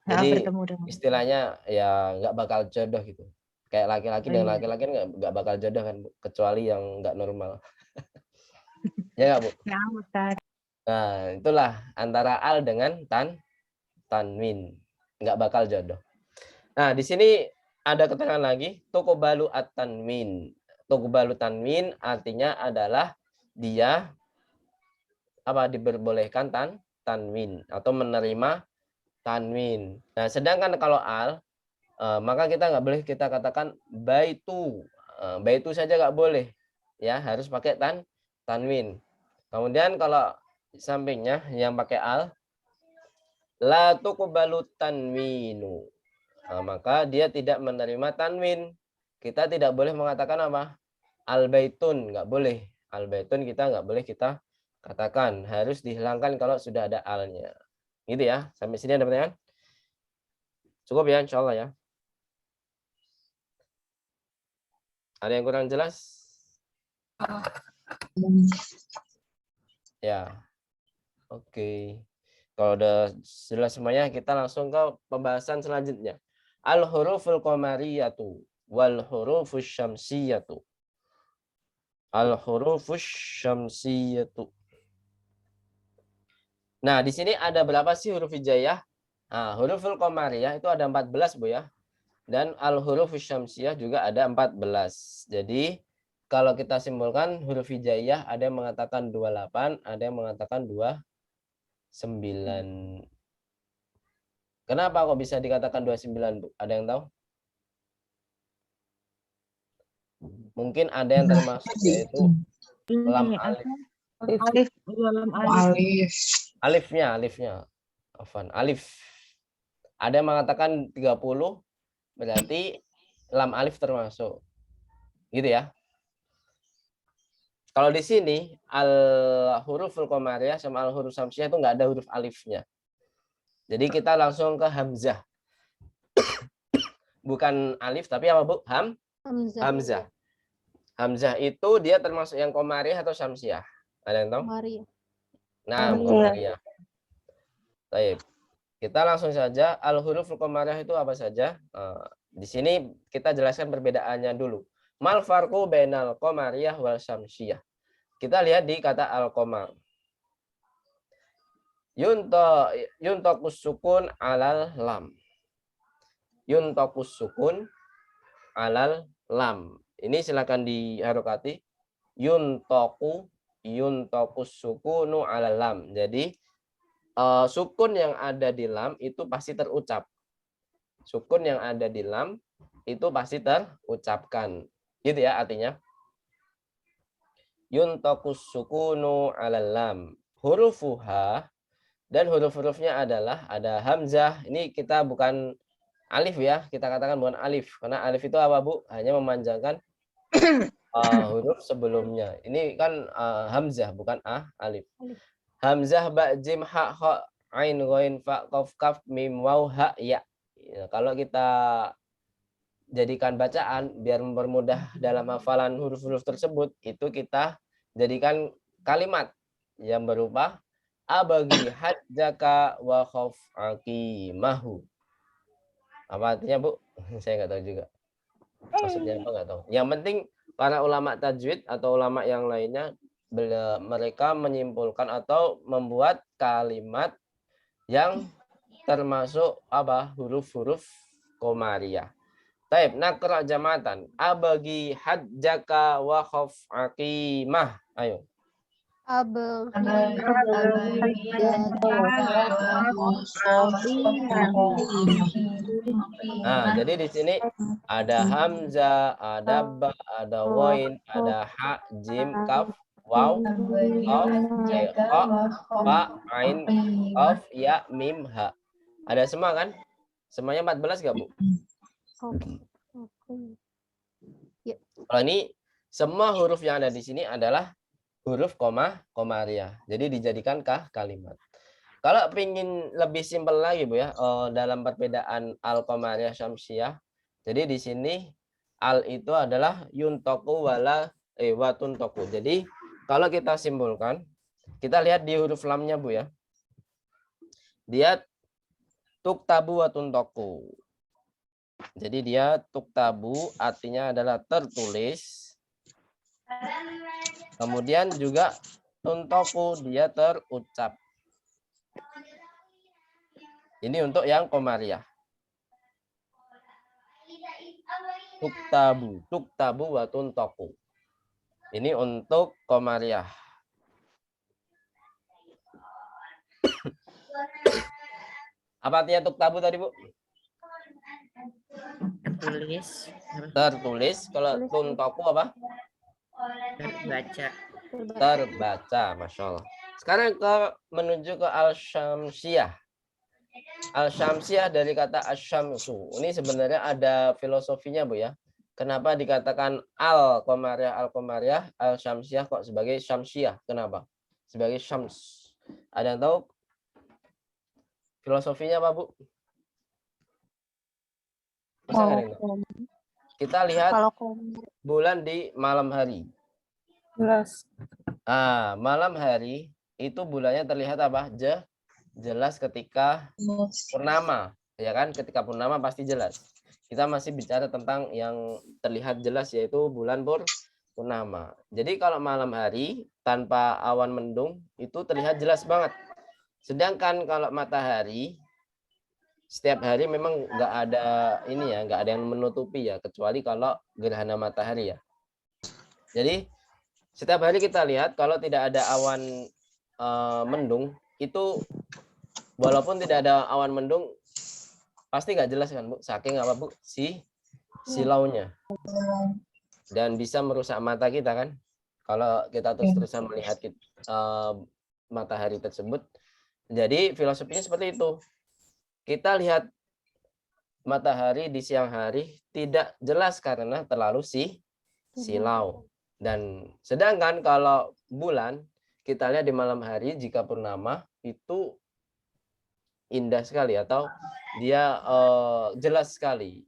Jadi bertemu dengan istilahnya ya nggak bakal jodoh gitu. Kayak laki-laki Oh, dengan iya. laki-laki kan nggak bakal jodoh kan, Bu. Kecuali yang nggak normal. Ya nggak, Bu? Ya, Ustadz. Nah, itulah antara al dengan tanwin. Nggak bakal jodoh. Nah, di sini ada keterangan lagi, tuqbalu at-tanwin. Tuqbalu tanwin artinya adalah dia diperbolehkan tanwin atau menerima tanwin. Nah, sedangkan kalau al maka kita nggak boleh kita katakan baitu. Baitu saja nggak boleh. Ya, harus pakai tanwin. Kemudian kalau sampingnya yang pakai al, la tuqbalu tanwinu. Nah, maka dia tidak menerima tanwin. Kita tidak boleh mengatakan apa? Al-baitun, nggak boleh. Al-baitun kita nggak boleh kita katakan. Harus dihilangkan kalau sudah ada alnya. Gitu ya. Sampai sini ada pertanyaan? Cukup ya, insya Allah ya. Ada yang kurang jelas? Ya. Oke. Kalau udah jelas semuanya, kita langsung ke pembahasan selanjutnya. Al-huruful qamariyatu wal hurufus syamsiyatu. Al-hurufus syamsiyatu. Nah, di sini ada berapa sih huruf hijaiyah? Nah, huruful qamariyah itu ada 14, Bu ya. Dan al-hurufus syamsiyah juga ada 14. Jadi, kalau kita simpulkan huruf hijaiyah ada yang mengatakan 28, ada yang mengatakan 29. Kenapa kok bisa dikatakan 29, Bu? Ada yang tahu? Mungkin ada yang termasuk yaitu lam alif. Alif, lam alif. Alif. Alifnya. Afwan, alif. Ada yang mengatakan 30, berarti lam alif termasuk. Gitu ya. Kalau di sini al-huruful qamariyah sama al-huruf syamsiyah itu nggak ada huruf alifnya. Jadi kita langsung ke hamzah. Bukan alif tapi apa, Bu? Hamzah. Hamzah itu dia termasuk yang qamariyah atau syamsiyah? Ada yang tahu? Maria. Nah, qamariyah. Baik. Kita langsung saja al-huruful qamariyah itu apa saja? Di sini kita jelaskan perbedaannya dulu. Mal farqu bainal qamariyah wal syamsiyah. Kita lihat di kata al-qamar. Yuntaqus sukun alal lam. Yuntaqus sukun alal lam. Ini silakan diharokati. Yuntaqus sukunu alal lam. Jadi sukun yang ada di lam itu pasti terucap. Sukun yang ada di lam itu pasti terucapkan. Gitu ya artinya. Yuntaqus sukunu alal lam. Hurufuha. Dan huruf-hurufnya adalah ada hamzah. Ini kita bukan alif ya. Kita katakan bukan alif. Karena alif itu apa, Bu? Hanya memanjangkan huruf sebelumnya. Ini kan hamzah bukan alif. Hamzah, ba, jim, ha, kha, ain, ghain, fa, qaf, kaf, mim, waw, ha, ya. Kalau kita jadikan bacaan biar mempermudah dalam hafalan huruf-huruf tersebut, itu kita jadikan kalimat yang berupa abagi hajjaka wa khaf'aqimahu. Apa artinya, Bu? Saya nggak tahu juga. Maksudnya apa nggak tahu. Yang penting para ulama tajwid atau ulama yang lainnya mereka menyimpulkan atau membuat kalimat yang termasuk apa? Huruf-huruf qamariyah. Taib, nakra jamatan. Abagi hajjaka wa khaf'aqimah. Ayo. Nah, jadi di sini ada hamzah, ada ba, ada wain, ada ha, jim, kaf, waw, qaf, qa, fa, ain, qaf, ya, mim, ha. Ada semua kan? Semuanya 14 enggak, Bu? Kalau ini semua huruf yang ada di sini adalah huruf qamariyah. Jadi dijadikan kalimat. Kalau ingin lebih simpel lagi, Bu ya, dalam perbedaan al-qamariyah syamsiyah. Jadi di sini al itu adalah yuntaku wala watuntaku. Jadi kalau kita simpulkan, kita lihat di huruf lamnya, Bu ya. Dia tuktabu wa tuntoku. Jadi dia tuktabu artinya adalah tertulis. Kemudian juga tuntoku dia terucap. Ini untuk yang komariah. Tuktabu wa tuntoku. Ini untuk komariah. Apa artinya tuktabu tadi, Bu? Tertulis. Tertulis. Kalau tuntoku apa? Terbaca. Terbaca, Masya Allah. Sekarang menuju ke al-syamsiyah. Al-syamsiyah dari kata asyamsu. Ini sebenarnya ada filosofinya, Bu ya. Kenapa dikatakan al-qamariyah, al-syamsiyah kok sebagai syamsiyah? Kenapa? Sebagai syams. Ada yang tahu filosofinya apa, Bu? Masa nggak ada yang tahu? Kita lihat Kalau bulan di malam hari. Jelas. Malam hari itu bulannya terlihat apa? Jelas ketika purnama, ya kan? Ketika purnama pasti jelas. Kita masih bicara tentang yang terlihat jelas yaitu bulan purnama. Jadi kalau malam hari tanpa awan mendung itu terlihat jelas banget. Sedangkan kalau matahari setiap hari memang nggak ada ini ya, nggak ada yang menutupi ya, kecuali kalau gerhana matahari ya. Jadi setiap hari kita lihat kalau tidak ada awan mendung itu walaupun tidak ada awan mendung pasti nggak jelas kan, Bu? Saking apa, Bu? Silaunya. Dan bisa merusak mata kita kan? Kalau kita terus-terusan melihat matahari tersebut. Jadi filosofinya seperti itu. Kita lihat matahari di siang hari tidak jelas karena terlalu silau. Dan sedangkan kalau bulan kita lihat di malam hari jika purnama itu indah sekali atau dia jelas sekali,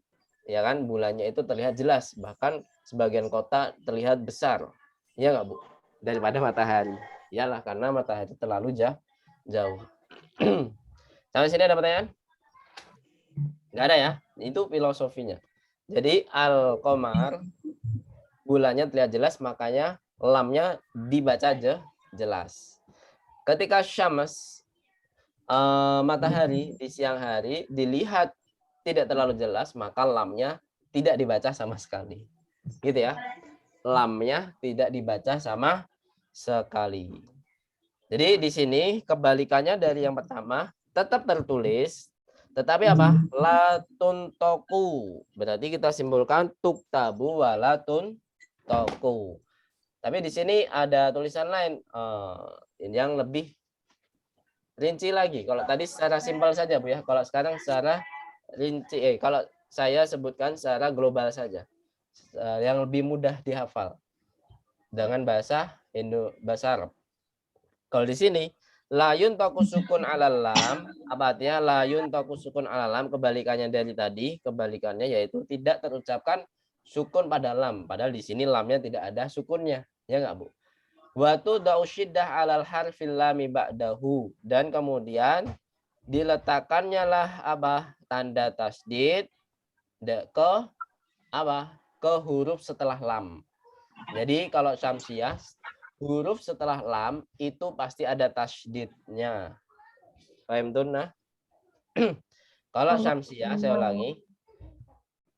ya kan? Bulannya itu terlihat jelas, bahkan sebagian kota terlihat besar, ya nggak, Bu? Daripada matahari. Iyalah karena matahari terlalu jauh. Sampai sini ada pertanyaan? Nggak ada ya? Itu filosofinya. Jadi al-qamar bulannya terlihat jelas, makanya lamnya dibaca jelas. Ketika syams matahari di siang hari dilihat tidak terlalu jelas, maka lamnya tidak dibaca sama sekali. Gitu ya. Lamnya tidak dibaca sama sekali. Jadi di sini kebalikannya dari yang pertama, tetap tertulis, tetapi apa? Latun toku. Berarti kita simpulkan tuktabu walatun toku. Tapi di sini ada tulisan lain yang lebih rinci lagi. Kalau tadi secara simpel saja, Bu ya. Kalau sekarang secara rinci, kalau saya sebutkan secara global saja, yang lebih mudah dihafal dengan bahasa Arab. Kalau di sini layun toku sukun alal lam, apa artinya layun toku sukun alal lam? Kebalikannya dari tadi, kebalikannya yaitu tidak terucapkan sukun pada lam. Padahal di sini lamnya tidak ada sukunnya, ya nggak, Bu? Watu dausyiddah alal harfil lami ba'dahu, dan kemudian diletakkannya lah apa? Tanda tasdid ke apa? Ke huruf setelah lam. Jadi kalau syamsiyah huruf setelah lam itu pasti ada tasdidnya. Paham tuh nah? Kalau syamsiyah saya ulangi,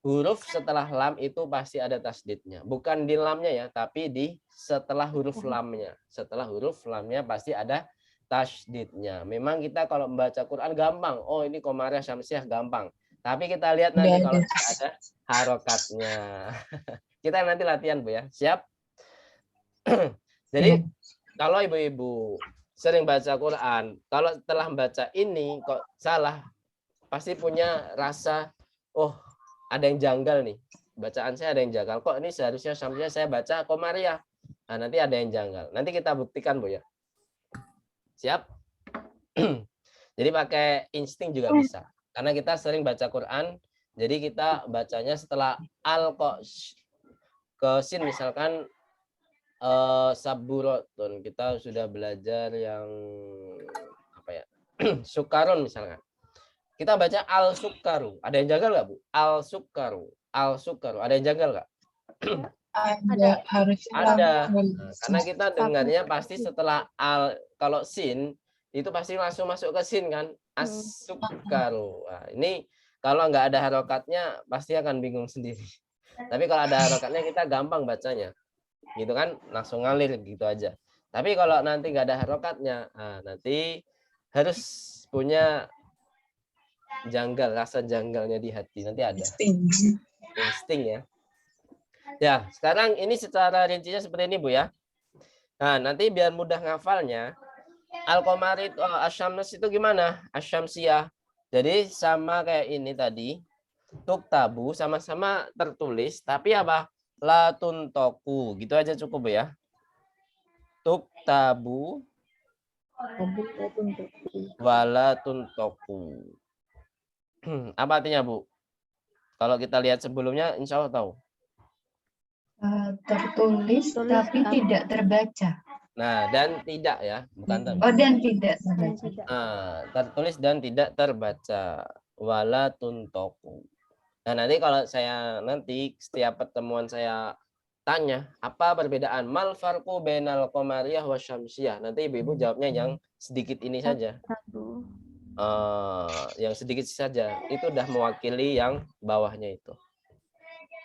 huruf setelah lam itu pasti ada tasdidnya. Bukan di lamnya ya, tapi di setelah huruf lamnya. Setelah huruf lamnya pasti ada tasdidnya. Memang kita kalau membaca Quran gampang. Oh ini qamariyah syamsiyah gampang. Tapi kita lihat nanti kalau ada harokatnya. Kita nanti latihan, Bu ya. Siap? Jadi kalau ibu-ibu sering baca Quran, kalau setelah baca ini kok salah, pasti punya rasa, oh ada yang janggal nih. Bacaan saya ada yang janggal. Kok ini seharusnya sampai saya baca qamariyah. Nah, nanti ada yang janggal. Nanti kita buktikan, Bu ya. Siap? Jadi pakai insting juga bisa. Karena kita sering baca Quran, jadi kita bacanya setelah al kok ke sin misalkan saburotun, kita sudah belajar yang apa ya, sukarun misalkan. Kita baca al-sukaru. Ada yang jagal nggak, Bu? Al-sukaru. Al-sukaru. Ada yang jagal nggak? Ada, harusnya Ada. langsung. Nah, karena kita dengarnya pasti setelah al, kalau sin itu pasti langsung masuk ke sin kan, as-sukaru. Nah, ini kalau nggak ada harokatnya pasti akan bingung sendiri. Tapi kalau ada harokatnya kita gampang bacanya, gitu kan, langsung ngalir gitu aja. Tapi kalau nanti nggak ada harokatnya, nah, nanti harus punya janggal, rasa janggalnya di hati nanti ada. Insting ya. Ya, sekarang ini secara rincinya seperti ini, Bu ya. Nah, nanti biar mudah ngafalnya, al-qamari itu asyams itu gimana? Asyamsiyah. Jadi sama kayak ini tadi. Tuktabu sama-sama tertulis, tapi apa? La tuntoku. Gitu aja cukup, Bu ya. Tuktabu wala tuntoku. Apa artinya, Bu? Kalau kita lihat sebelumnya, insya Allah tahu. Tertulis tapi tidak terbaca. Nah, dan tidak ya, bukan tapi. Oh, dan tidak Dan terbaca. tidak. Tertulis dan tidak terbaca. Wala tuntoku. Nah, nanti kalau saya nanti setiap pertemuan saya tanya, apa perbedaan mal farqu bainal qamariyah wa syamsiyah? Nanti ibu-ibu jawabnya yang sedikit ini saja. Satu. Yang sedikit saja. Itu udah mewakili yang bawahnya itu.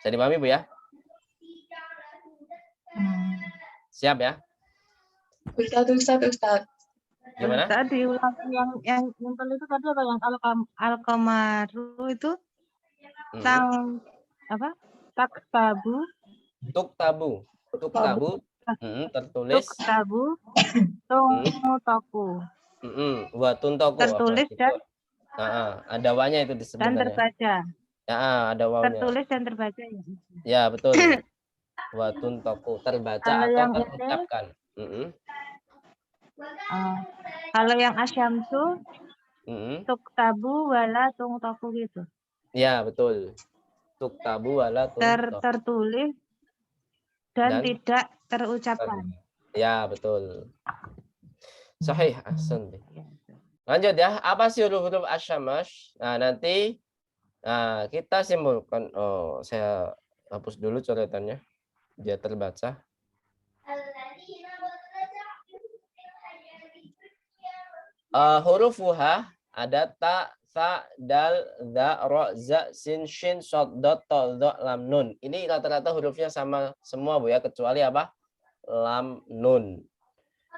Bisa dipahami, Bu ya? Siap ya? Ustaz. Gimana? Tadi ulang yang itu tadi apa yang al-qamaru itu tang apa? Taktabu, Tuktabu. Tuktabu. Tertulis. tuktabu, tungtoku. Wa tuntoku. Tertulis dan ada wanya itu di dan sebenarnya. terbaca. Ya, ada wawnya. Tertulis dan terbaca ya. Ya, betul. Wa tuntoku, terbaca Kalau atau yang terucapkan. Kalau yang asyamsu tuktabu wala tungtoku gitu. Ya, betul. Tuktabu wala tuntoku. Tertulis dan Dan tidak terucapkan. Ya, betul. Sahih, ahsan. Lanjut ya. Apa sih huruf-huruf asyamash? Nah, nanti kita simpulkan. Oh, saya hapus dulu coretannya biar terbaca. Hurufuha ada ta, sa, dal, za, ro, za, sin, shin, shod, dot, to, dot, lam, nun. Ini rata-rata hurufnya sama semua, Bu ya, kecuali apa? Lam, nun.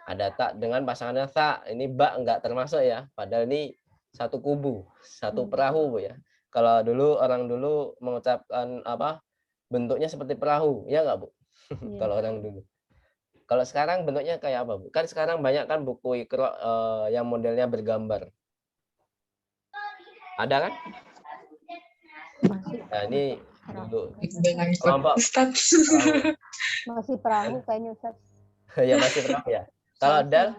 Ada ta dengan pasangannya sa. Ini ba enggak termasuk ya. Padahal ini satu kubu, satu perahu, Bu ya. Kalau dulu orang dulu mengucapkan apa? Bentuknya seperti perahu, ya enggak, Bu? Kalau orang dulu. Kalau sekarang bentuknya kayak apa, Bu? Kan sekarang banyak kan buku Iqra yang modelnya bergambar. Ada kan? Masih. Nah, ini dulu. Kelompok Ustaz. Masih perahu kayaknya Ustaz. Ya masih perahu ya. Kalau dal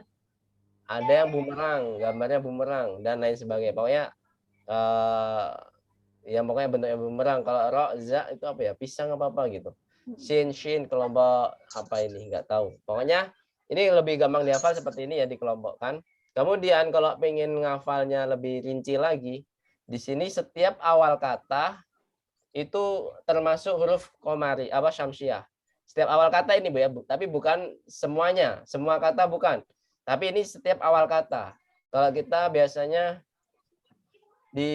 ada yang bumerang, gambarnya bumerang dan lain sebagainya. Pokoknya yang pokoknya bentuknya bumerang. Kalau ro, za itu apa ya? Pisang apa gitu. Shin, kelompok apa ini? Nggak tahu. Pokoknya ini lebih gampang dihafal seperti ini ya, dikelompokkan. Kemudian kalau pengen ngafalnya lebih rinci lagi, di sini setiap awal kata itu termasuk huruf qamari, apa syamsiyah. Setiap awal kata ini, Bu ya, tapi bukan semuanya. Semua kata bukan. Tapi ini setiap awal kata. Kalau kita biasanya di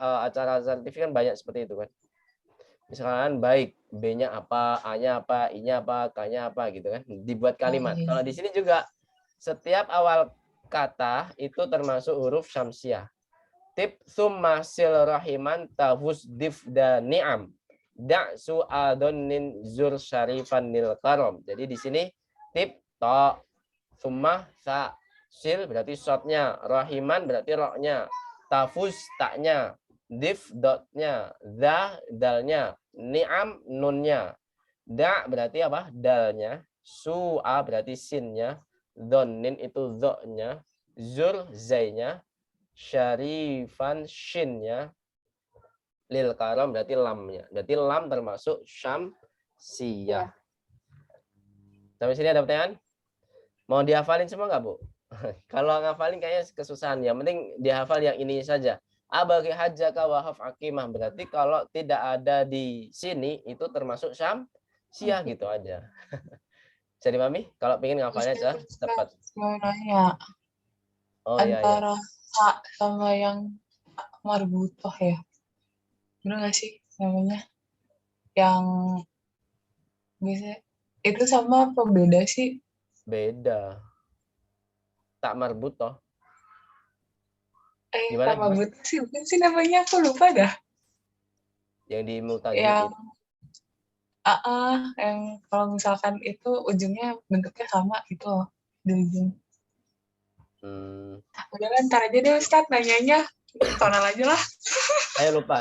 acara sertifikat kan banyak seperti itu kan. Misalkan baik, B-nya apa, A-nya apa, I-nya apa, K-nya apa gitu kan. Dibuat kalimat. Kalau di sini juga setiap awal kata itu termasuk huruf syamsiyah. Tip summa sil rahiman tafus dif dan ni'am. Da su'adonin zur syarifan nil karom. Jadi di sini tip to, summa sa, sil berarti shotnya, rahiman berarti roknya, tafus taknya, dif dotnya, za dalnya, ni'am nunnya, da berarti apa? Dalnya, su'a berarti sinnya, donin itu zoknya, zur zainya, syarifan shinnya, lil karam berarti lamnya. Berarti lam termasuk syamsiyah. Sampai sini ada pertanyaan? Mau dihafalin semua nggak, Bu? Kalau ngafalin kayaknya kesusahan. Yang penting dihafal yang ini saja. Abagi hajjaka wa haf akimah, berarti kalau tidak ada di sini itu termasuk syamsiah gitu aja. Jadi Mami, kalau pengen ngafalnya cepat. Mau nanya Oh iya ya. antara hak sama yang marbutoh ya. Bener nggak sih namanya? Yang bisa itu sama apa beda sih? Beda. Tak marbut toh. Gimana, Sama but sih bukan sih namanya, aku lupa dah. Yang di multajid Yang itu. yang kalau misalkan itu ujungnya bentuknya sama gitu loh di ujung. Udah lah, ntar aja deh Ustadz nanyanya. Tonal aja lah. Saya lupa.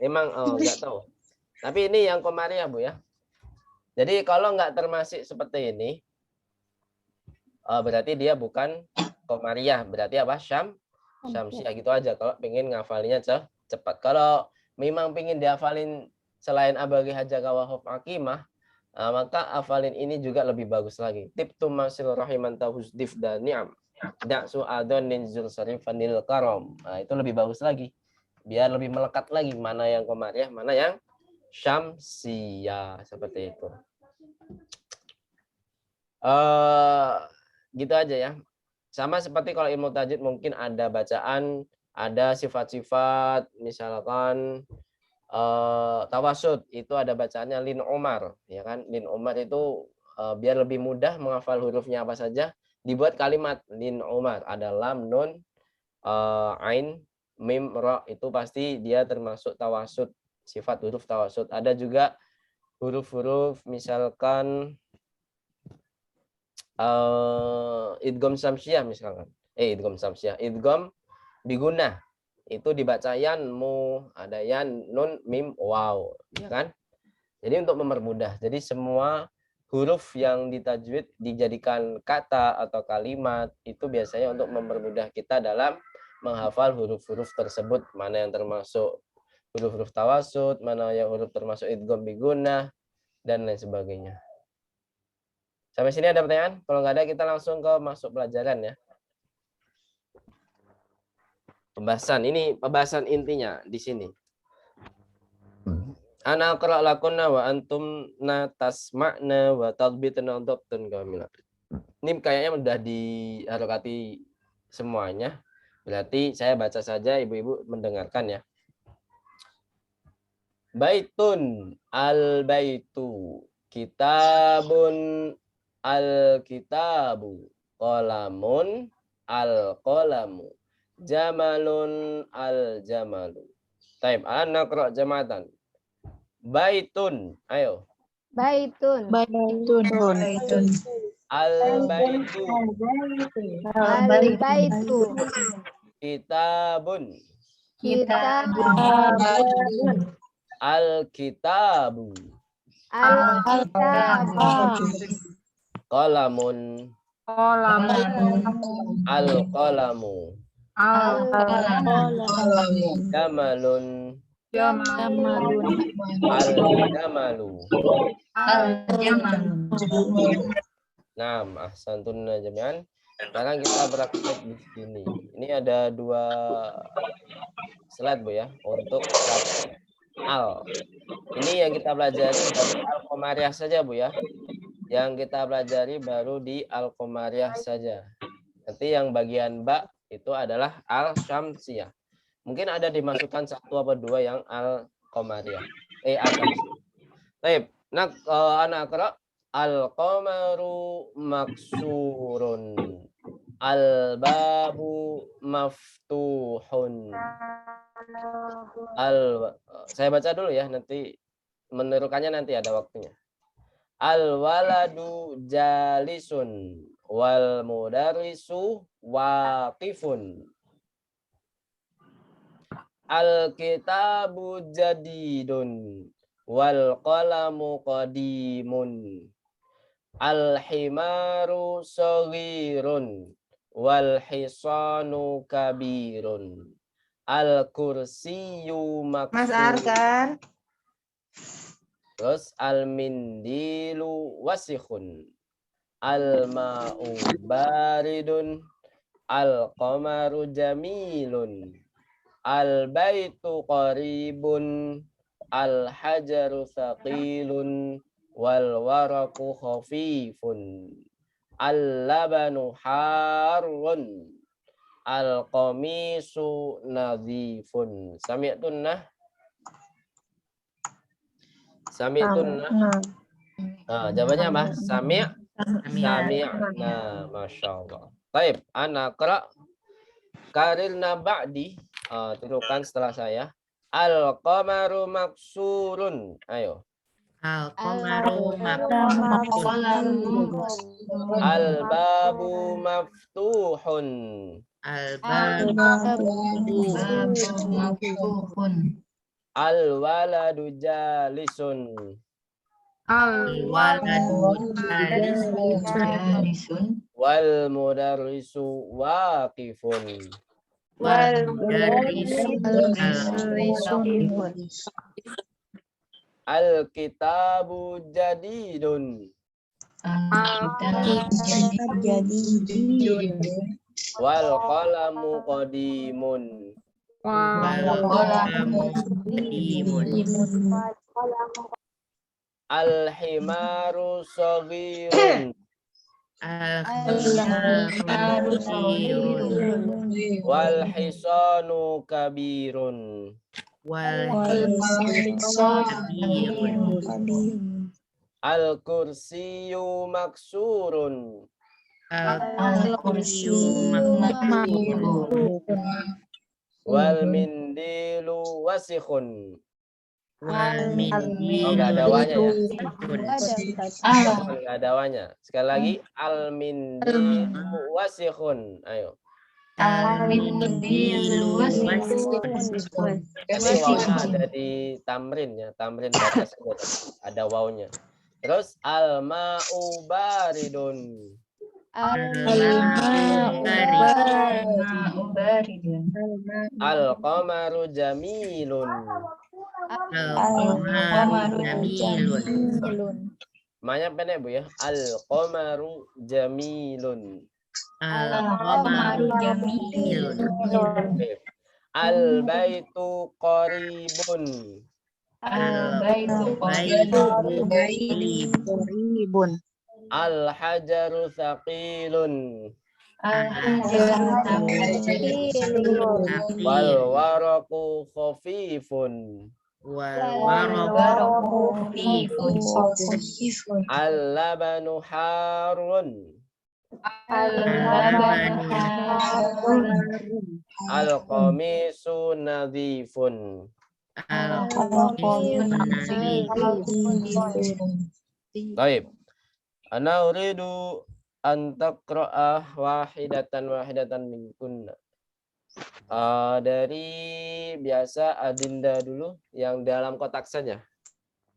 Memang nggak tahu. Tapi ini yang komariah Bu ya. Jadi kalau nggak termasuk seperti ini, berarti dia bukan komariah. Berarti apa? Syamsiah gitu aja. Kalau pengen ngafalinya cepat. Kalau memang pengen dihafalin selain abagi hajjaka wa haf akimah, maka hafalin ini juga lebih bagus lagi. Tip tumasil rahiman tahusdif dan ni'am. Da'su adon ninzul sarifanil karom. Nah, itu lebih bagus lagi. Biar lebih melekat lagi mana yang komariah, mana yang syamsiah. Seperti itu. Gitu aja ya. Sama seperti kalau ilmu tajwid mungkin ada bacaan, ada sifat-sifat, misalkan tawasud itu ada bacaannya lin Umar, ya kan? Lin Umar itu biar lebih mudah menghafal hurufnya apa saja, dibuat kalimat lin Umar, ada lam, nun, ain, mim, ra, itu pasti dia termasuk tawasud, sifat huruf tawasud. Ada juga huruf-huruf misalkan idgham samsiah misalkan. Idgham samsiah, idgham bigunnah. Itu dibaca yanmu, ada yan, nun, mim, waw, ya kan? Jadi untuk mempermudah. Jadi semua huruf yang ditajwid dijadikan kata atau kalimat itu biasanya untuk mempermudah kita dalam menghafal huruf-huruf tersebut, mana yang termasuk huruf-huruf tawasud, mana yang huruf termasuk idgham bigunnah dan lain sebagainya. Sampai sini ada pertanyaan? Kalau nggak ada kita langsung ke masuk pelajaran ya. Pembahasan ini pembahasan intinya di sini. Ana aqra lakunna wa antum tasma'na wa tadbitna dhabtan kamila. Ini kayaknya udah diharokati semuanya. Berarti saya baca saja, ibu-ibu mendengarkan ya. Baitun al-baitu, kitabun al-kitabu, qalamun al-qalamu, jamalun al-jamalu. Taib, ana naqra jamatan. Baitun, ayo. Baitun. Al-baitu. Al-baitu. Kitabun. Kitabun. Al-kitabu. Al-kitabu. Qalamun. Al-qalamu. Jamalun. Al-jamalu. Naam, ahsantun jami'an. Sekarang kita praktek di sini. Ini ada 2 slide Bu ya untuk al. Ini yang kita pelajari baru al-qamariyah saja Bu ya. Yang kita pelajari baru di al-qamariyah saja. Nanti yang bagian ba itu adalah al-syamsiyah. Mungkin ada dimasukkan 1 atau 2 yang al-qamariyah. Al-syamsiyah. Baik, anak Aqra. Al-qamaru maksurun. Al-babu maftuhun. Saya baca dulu ya, nanti menirukannya nanti ada waktunya. Al-waladu jalisun wal mudarrisu waqifun. Al-kitabu jadidun wal qalamu qadimun. Al-himaru saghirun wal hisanu kabirun. Al-kursiyu maksud. Mas Arkan. Terus al-mindilu wasikhun. Al-ma'u baridun. Al-qamaru jamilun. Al-baitu qaribun, al-hajaru thaqilun, wal waraku khafifun. Al-labanu harun, al-qamisu nadhifun. Sami'tunnah? Sami'tunnah? Jawabannya apa? Sami'na. Masya Allah. Baik, ana qra karirna ba'di. Tuliskan setelah saya. Al-qamaru maksurun. Ayo. Al-qamaru Al-babu maftuhun. Al-waladu jalisun. Wal mudarrisu waqifun. Al-kitabu jadidun. Wal qalamu qadimun. Al-himaru saghirun. Wal hisanu kabirun. Al-kursiyu maksurun. Wal mindilu wasikhun. Enggak ada wanya ya. Enggak ada wanya. Sekali lagi, al mindilu wasikhun. Ayo. Ini wawnya ada di tamrin ya, tamrin batas ada wawnya. Terus al ma'u baridun. Al qamaru jamilun. Maknanya pendek Bu ya. Al qamaru jamilun. Al baitu qaribun. Al hajaru thaqilun. Wal waraku khafifun. Al labanu harun. Al qamisu nadhifun. Baik. Ana uridu an taqra'ah wahidatan min kunna. Dari biasa Adinda dulu yang dalam kotak saja.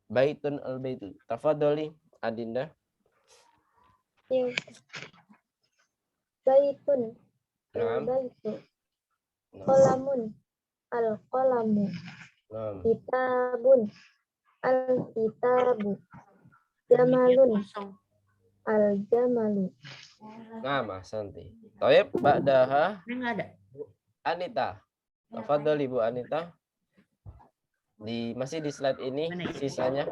Baitun al-baitu. Tafadhali Adinda. Baitun. Naam. Baitu. Qalamun. Al-qalamu. Naam. Kitabun. Al-kitabu. Jamalun. Al-jamalu. Naam, ahsanti. Thayyib, ba'daha Enggak ada. Anita. Tafadhali Bu Anita. Masih di slide ini sisanya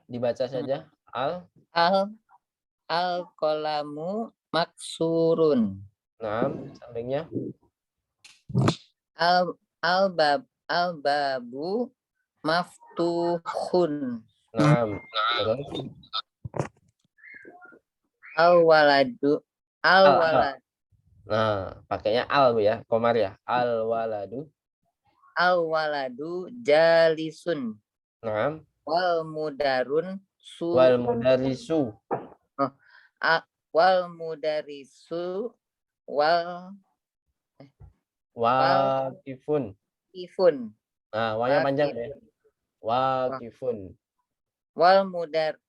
dibaca saja. Al qalamu maksurun. Naam, sampingnya. Al babu maftuhun. Naam. Terus Al waladu. Nah, pakainya al Bu ya, komar ya. Al waladu jalisun. Naam. Wal mudarrisu waqifun. ifun. Nah, wanya panjang ya. Waqifun. Wal mudarrisu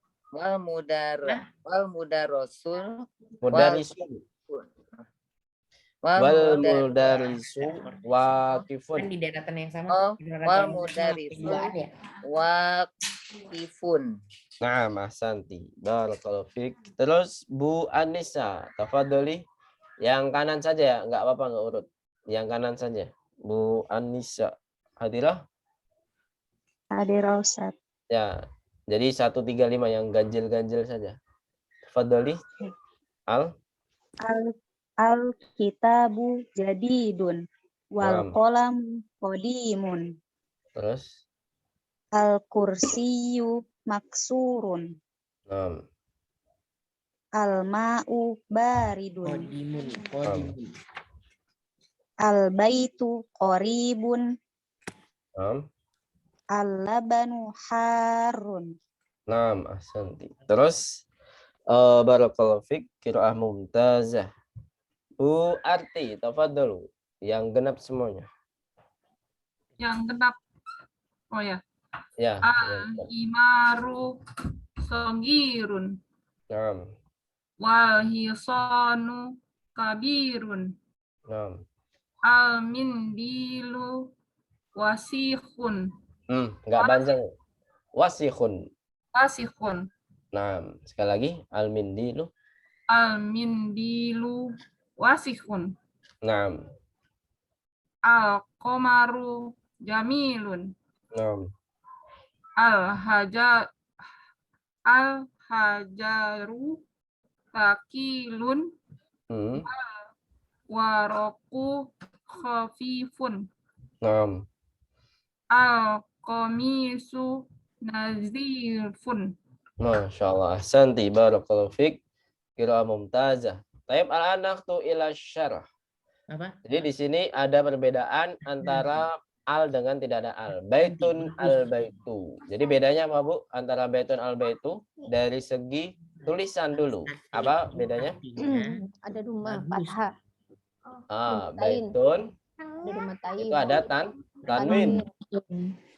waqifun. Kan di daratan yang sama. wal mudarrisu waqifun. Nah, ahsanti. Barakallahu fiik. Terus Bu Anissa, tafadhali. Yang kanan saja ya, enggak apa-apa, enggak urut. Yang kanan saja. Bu Anissa. Hadirah? Hadirah Ustaz. Ya. Jadi 135 yang ganjil-ganjil saja. Fadli. Al. Al-kitabu jadidun wal Naam. qalam qadimun Terus. al-kursiyu maksurun Naam. al-ma'u baridun Qadimun. Naam. al-baitu qaribun Naam. al-labanu harun. Naam, ahsanti. Terus barakallahu fik, qiraah mumtazah. Bu Arti, tafadhalu. Yang genap semuanya. Yang genap. Oh ya. Ya. Al-himaru sogirun. Naam. Wal hisanu kabirun. Naam. Al-mindilu wasihun. Enggak panjang. Wasihun. Wasihun. Naam. Sekali lagi, al-mindilu. Al-mindilu wasihun. Naam. Al-qamaru jamilun. Naam. Al-hajaru takilun. Waroku khafifun. Naam. Al-qamisu nazifun. Masya Allah. Ahsanti, barakallahu fik. Qiraah mumtazah. Taib al-anaktu ila syarah. Apa? Jadi di sini ada perbedaan antara al dengan tidak ada al. Baitun al-baitu. Jadi bedanya apa, Bu? Antara baitun al-baitu dari segi tulisan dulu. Apa bedanya? Ada rumah fathah. Baitun Ada rumah tain. itu ada tanwin.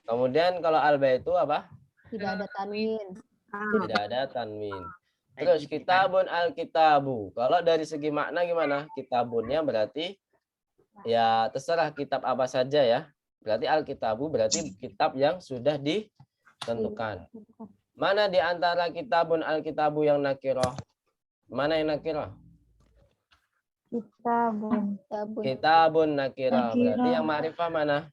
Kemudian kalau al-baitu apa? Tidak ada tanwin. Tidak ada tanwin. Terus kitabun al-kitabu. Kalau dari segi makna gimana? Kitabunnya berarti ya terserah kitab apa saja ya. Berarti al-kitabu berarti kitab yang sudah ditentukan. Mana di antara kitabun al-kitabu yang nakirah? Mana yang nakirah? Kitabun. Kitabun nakirah. Berarti yang ma'rifah mana?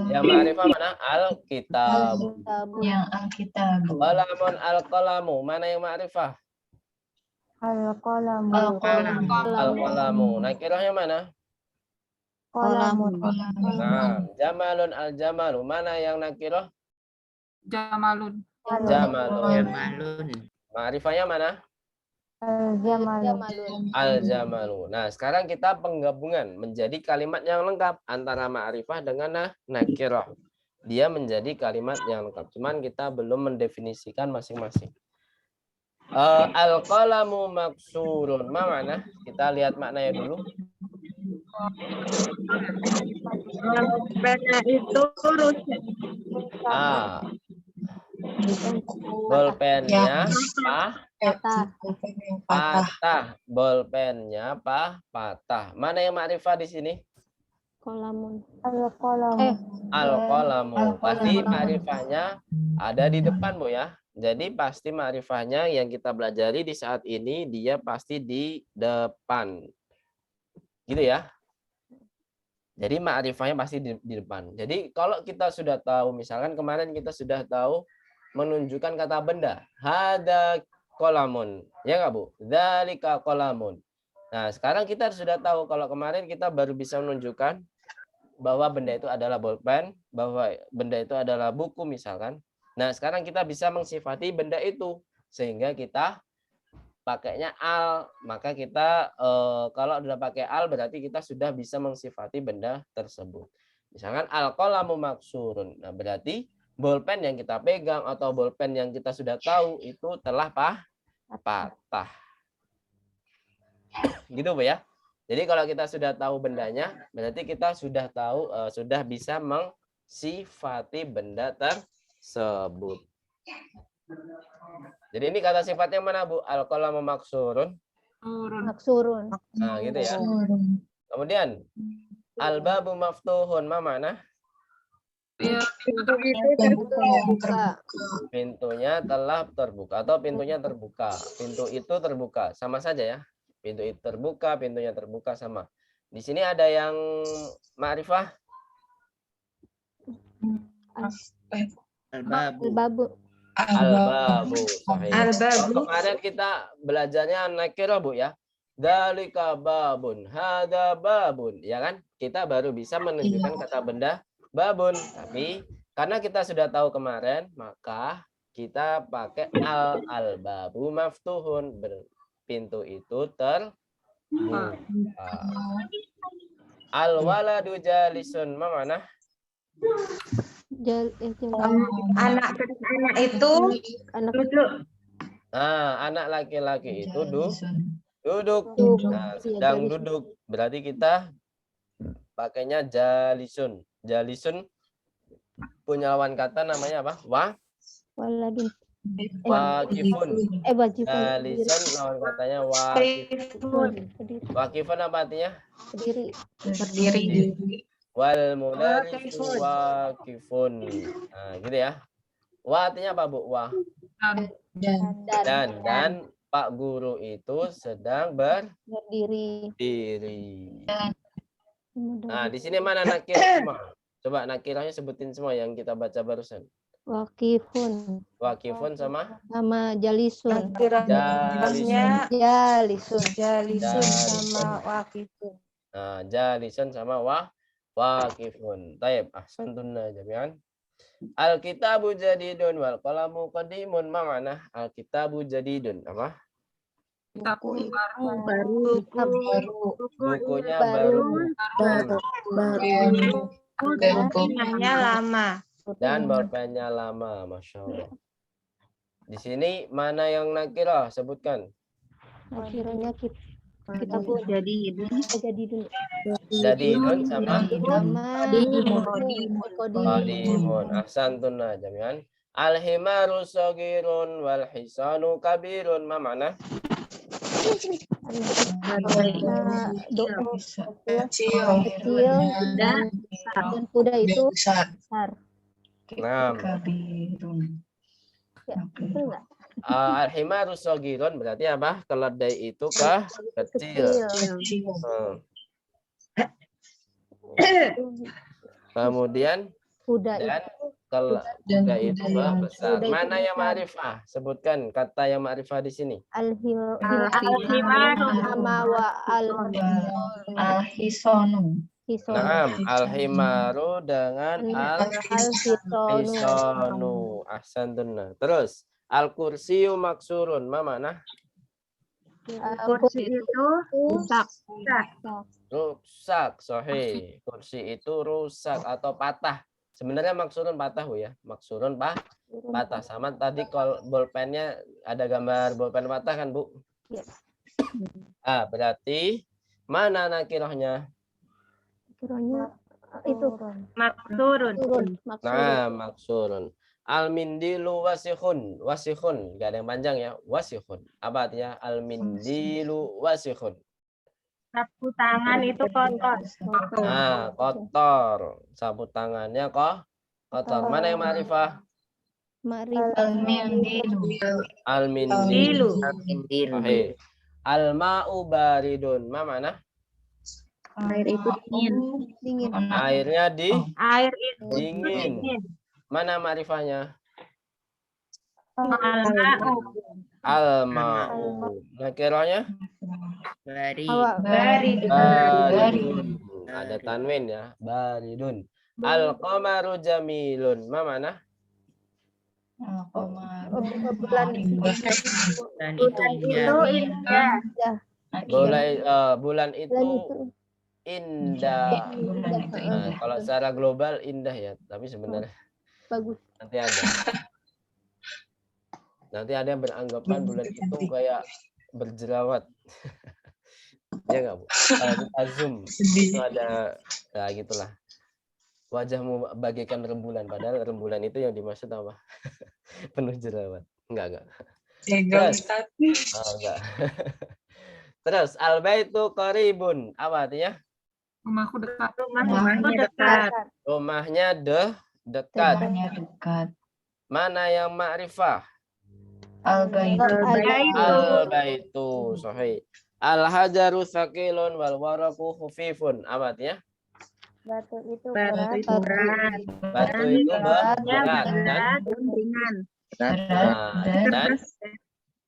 Yang ma'rifah mana? Al-kitabu. Yang Alkitab. Qalamun al-qalamu. Mana yang ma'rifah? Al-qalamu. Al-qalamu. Nakirahnya mana? Qalamun. Nah, jamalun al-jamalu. Mana yang nakirah? Jamalun. Jamalun. Ma'rifahnya mana? Al-jamalun. Al-jamalu. Nah, sekarang kita penggabungan menjadi kalimat yang lengkap antara ma'rifah dengan nakirah. Dia menjadi kalimat yang lengkap. Cuman kita belum mendefinisikan masing-masing. Al-qalamu maksurun. Mana? Kita lihat maknanya dulu. Pena itu rusak. Bolpennya Patah. patah. Bolpennya patah. Mana yang ma'rifah di sini? Qalamun. Al-qalamu. Al-qalamu. Pasti ma'rifahnya ada di depan, Bu ya. Jadi pasti ma'rifahnya yang kita pelajari di saat ini dia pasti di depan. Gitu ya. Jadi ma'rifahnya pasti di depan. Jadi kalau kita sudah tahu, misalkan kemarin kita sudah tahu menunjukkan kata benda. Hada qalamun. Ya nggak, Bu? Dzalika qalamun. Nah, sekarang kita sudah tahu, kalau kemarin kita baru bisa menunjukkan bahwa benda itu adalah bolpen, bahwa benda itu adalah buku misalkan. Nah, sekarang kita bisa mensifati benda itu sehingga kita pakainya al. Maka kita kalau sudah pakai al berarti kita sudah bisa mensifati benda tersebut. Misalkan al-qalamu maksurun. Nah, berarti bolpen yang kita pegang atau bolpen yang kita sudah tahu itu telah patah. Gitu, Bu ya. Jadi kalau kita sudah tahu bendanya, berarti kita sudah tahu, sudah bisa mensifati benda tersebut. Jadi ini kata sifatnya mana, Bu? Al-qalamu maksurun. Maksurun. Nah, gitu ya. Kemudian al-babu maftuhun, mana? Pintunya telah terbuka atau pintunya terbuka. Pintu itu terbuka. Sama saja ya. Pintu itu terbuka, pintunya terbuka sama. Di sini ada yang ma'rifah? Al-babu. Al-babu. Sahih. Al-babu. Oh, kemarin kita belajarnya nakirah, Bu ya. Dalika babun, hada babun, ya kan? Kita baru bisa menunjukkan kata benda babun. Tapi karena kita sudah tahu kemarin, maka kita pakai al-babu maftuhun. Pintu itu terbuka. Al-waladu jalisun, mana? Anak itu duduk. Nah, anak laki-laki itu duduk. Nah, sedang duduk. Berarti kita pakainya jalisun. Jalisun punya lawan kata namanya apa? Waladun. Wakifun. Wajibun. Jalisun lawan katanya wakifun. Wakifun apa artinya? Berdiri. Wal mudarisu wakifun. Nah, gitu ya. Wa artinya apa, Bu? Wa. Dan Pak Guru itu sedang berdiri. Nah, di sini mana nakir semua? Coba nakirahnya sebutin semua yang kita baca barusan. Wakifun. Wakifun sama Jalisun. Jalisun sama wakifun. Nah, jalisun sama wakifun. Taib, ahsantunna jami'an. Alkitabu jadidun wal qalamu qadimun. Ma mana alkitabu jadidun? Apa? Buku baru. Bukunya baru. Pulpennya lama. Dan bolpennya lama, Masya Allah. Di sini mana yang nakirah? Sebutkan. Nakirahnya kita pun jadi sama qadimun. Ahsantunna jami'an. Al-himaru sagirun wal hisanu kabirun. Ma mana? Kecil dan kuda itu besar. Nah, al-himaru sagirun berarti apa? Keledai itu kecil. Kemudian kuda itu besar. Mana yang ma'rifah? Sebutkan kata yang ma'rifah di sini. Al-himaru sama wa Al-hisonu. Naam, al-himaru dengan al-hisonu. Ahsantunna. Terus, al-kursiyu maksurun. Ma mana? Kursi itu Rusak. Sahih. Kursi itu rusak atau patah. Sebenarnya maksurun patah, Bu ya. Maksurun patah. Sama tadi kalau bolpennya ada gambar bolpen patah kan, Bu? Yes. Berarti mana nakirahnya? Nakirahnya itu maksurun. Nah, maksurun. Al-mindilu wasihun. Wasihun. Gak ada yang panjang ya. Wasihun. Apa artinya? Al-mindilu wasihun. Sapu tangan itu kotor. Nah, kotor. Sapu tangannya kotor. Mana yang ma'rifah? Al-mindilu. Oke. Al-ma'u baridun. Ma mana? Air itu dingin. Airnya Air itu dingin. Mana ma'rifahnya? Al-ma'u. Nakirahnya? Baridun. Ada tanwin ya. Baridun. Al-qamaru jamilun. Ma mana? Bulan Bulan itu indah. Nah, kalau secara global indah ya, tapi sebenarnya bagus. Nanti ada yang beranggapan bulan itu kayak berjerawat. Ya nggak, Bu? Kalau kita zoom itu ada, ya gitulah. Wajahmu bagaikan rembulan, padahal rembulan itu yang dimaksud apa? Penuh jerawat. Enggak. Terus, enggak. Terus al-baitu qaribun. Apa artinya? Rumahku dekat. Rumahnya dekat. Mana yang ma'rifah? Al-baitu. Al-baitu. Sahih. Al-hajaru tsaqilun wal waraqu khufifun. Apa artinya? Batu itu Batu berat. itu berat. Batu itu berat Berat dan dan ringan. dan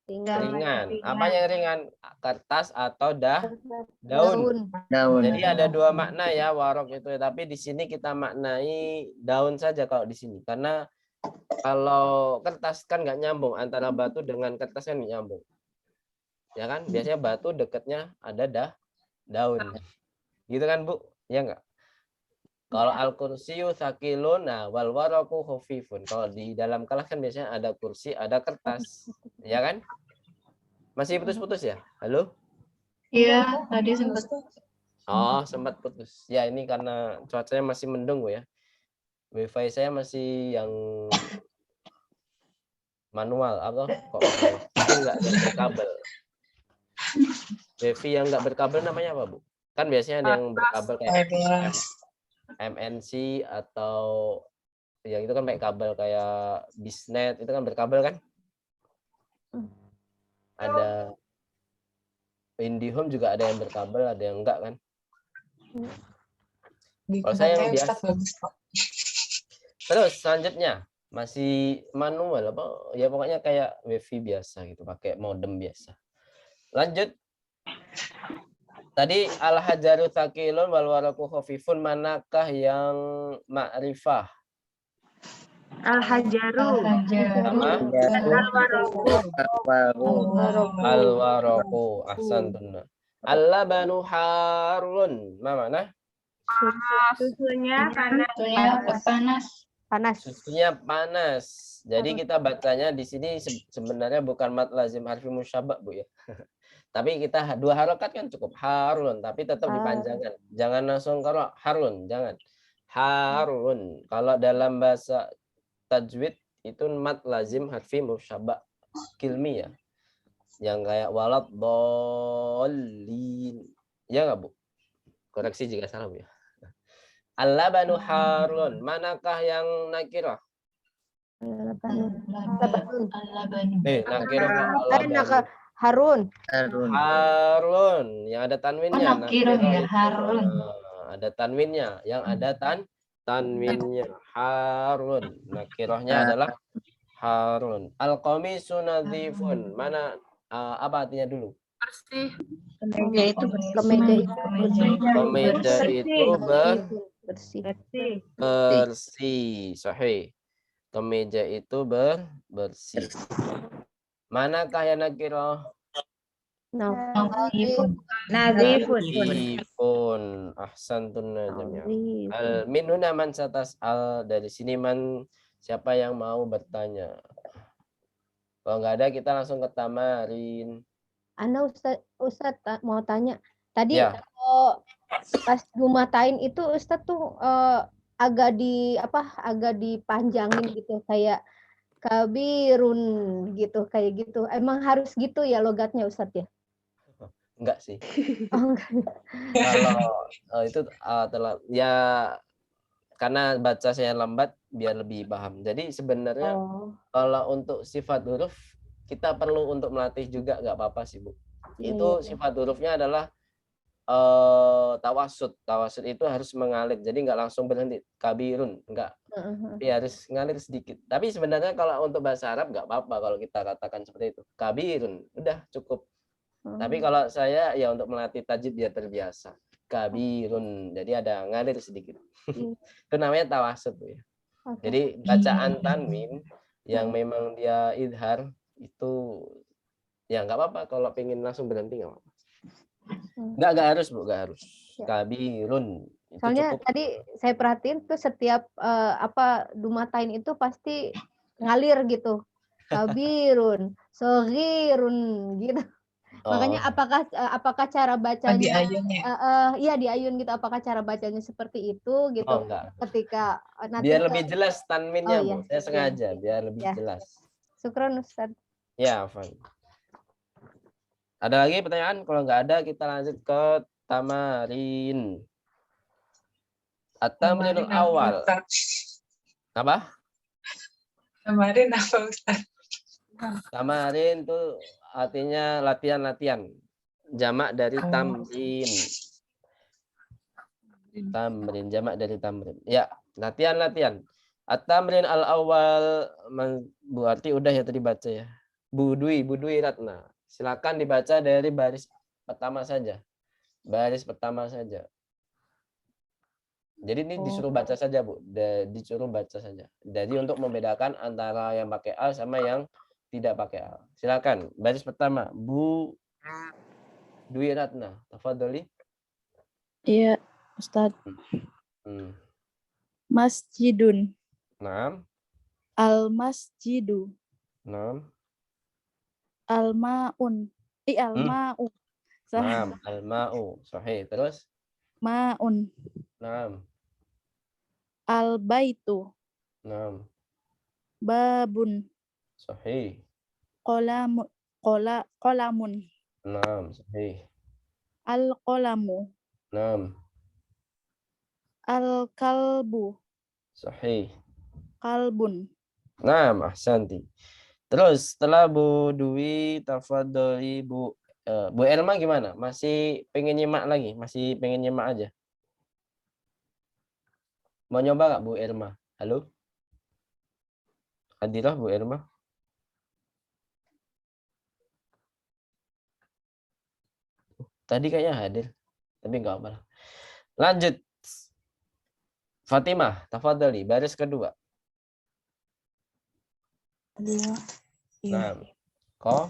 Tinggal ringan. Apa yang ringan? Kertas atau daun. daun. Daun. Jadi ada dua makna ya warok itu, tapi di sini kita maknai daun saja kalau di sini, karena kalau kertas kan nggak nyambung antara batu dengan kertas kan nggak nyambung, ya kan? Biasanya batu dekatnya ada daun, gitu kan Bu? Ya nggak? Kalau al-kursiyu tsaqilun, nah wal waraku khufifun. Kalau di dalam kelas kan biasanya ada kursi, ada kertas, ya kan? Masih putus-putus ya? Halo? Iya, tadi sempat. Oh, sempat putus. Ya, ini karena cuacanya masih mendung, Bu ya. WiFi saya masih yang manual atau kok manual? Mungkin nggak yang berkabel. WiFi yang nggak berkabel namanya apa, Bu? Kan biasanya ada yang berkabel kayak MNC atau yang itu kan pakai kabel kayak Bisnet, itu kan berkabel kan? Ada IndiHome juga ada yang berkabel, ada yang enggak kan? Kalau saya yang biasa. Terus selanjutnya masih manual apa? Ya pokoknya kayak WiFi biasa gitu, pakai modem biasa. Lanjut. Tadi al-hajaru tsaqilun wal waraqu khafifun, manakah yang ma'rifah? Al-hajaru. Sama al-waraqu. Ahsantun. Al-labanu harun. Mana? Susunya panas. Panas. Susunya panas. Jadi kita bacanya di sini sebenarnya bukan mad lazim harfi musyabba, Bu ya. Tapi kita dua harokat kan cukup, harun, tapi tetap dipanjangkan. Jangan langsung kalau harun, jangan. Harun. Kalau dalam bahasa tajwid itu mad lazim harfi musyabba kilmi ya. Yang kayak walad dhalin. Ya enggak, Bu? Koreksi jika salah, Bu ya. Al-labanu harun. Manakah yang nakirah? Nakirah. Harun. Harun. Yang ada tanwinnya. Nakirah ya, Harun. Ada tanwinnya. Yang ada tanwinnya. Harun. Nakirahnya adalah Harun. Al-qamisu nadhifun. Mana apa artinya dulu? Bersih. Kemeja itu bersih. Bersih. Sahih. Kemeja itu bersih. Manakah yang nakirah? Nadhifun. Ahsantun jami'an. Min huna man satas'al, dari sini man siapa yang mau bertanya. Kalau nggak ada kita langsung ke tamarin. Anda Ustaz mau tanya. Tadi Ya. kalau pas Jumatain itu Ustaz tuh agak dipanjangin gitu kayak kabirun gitu kayak gitu. Emang harus gitu ya logatnya Ustadz ya? Enggak sih. Oh, enggak. Kalau itu ya karena baca saya lambat biar lebih paham. Jadi sebenarnya kalau untuk sifat huruf kita perlu untuk melatih juga, nggak apa-apa sih Bu. Itu sifat hurufnya adalah tawasud. Tawasud itu harus mengalir. Jadi nggak langsung berhenti. Kabirun, enggak. Tapi harus ngalir sedikit. Tapi sebenarnya kalau untuk bahasa Arab nggak apa-apa kalau kita katakan seperti itu. Kabirun, udah cukup. Tapi kalau saya ya untuk melatih tajwid biar terbiasa. Kabirun, jadi ada ngalir sedikit. Itu namanya tawasud Bu ya. Jadi bacaan tanwin yang memang dia idhar itu ya nggak apa-apa, kalau pengen langsung berhenti nggak apa-apa. Nggak harus Bu, nggak harus. Kabirun. Soalnya tadi saya perhatiin tuh setiap Dumatain itu pasti ngalir gitu. Kabirun, soghirun gitu. Makanya apakah cara bacanya di ayun ya? Di ayun gitu, apakah cara bacanya seperti itu gitu? Enggak. Ketika nanti Biar lebih jelas tanwinnya Bu. Saya sengaja biar lebih jelas. Syukron Ustaz. Ya, Afan. Ada lagi pertanyaan? Kalau nggak ada kita lanjut ke tamarin. At-tamrinul awal. Apa? Tamarin apa Ustaz? Tamarin itu artinya latihan-latihan. jamak dari Oh. tamrin. Tamrin, jamak dari tamrin. Ya, latihan. At-tamrin al-awwal berarti udah ya tadi baca ya. Budwi Ratna. Silakan dibaca dari baris pertama saja. Baris pertama saja. Jadi ini disuruh baca saja, Bu. Disuruh baca saja. Jadi untuk membedakan antara yang pakai al sama yang tidak pakai al. Silakan. Baris pertama, Bu Dwi Ratna. Tafadholi. Iya, Ustadz. Masjidun. Naam. Al-masjidu. Naam. Al-ma'un. Al-ma'u. Naam. Al-ma'u. Sahih. Terus? Ma'un. Naam. Al-baitu. Naam. Babun. Sahih. Qolamun. Naam. Sahih. Al-qolamu. Naam. Al-kalbu. Sahih. Kalbun. Naam. Ahsanti. Terus setelah Bu Dwi, tafadholi Bu Elma gimana? Masih pengen nyimak lagi? Masih pengen nyimak aja? Mau nyoba nggak Bu Elma? Halo? Hadirah Bu Elma? Tadi kayaknya hadir, tapi nggak apa-apa. Lanjut. Fatimah, tafadhali, baris kedua. Nah, ko.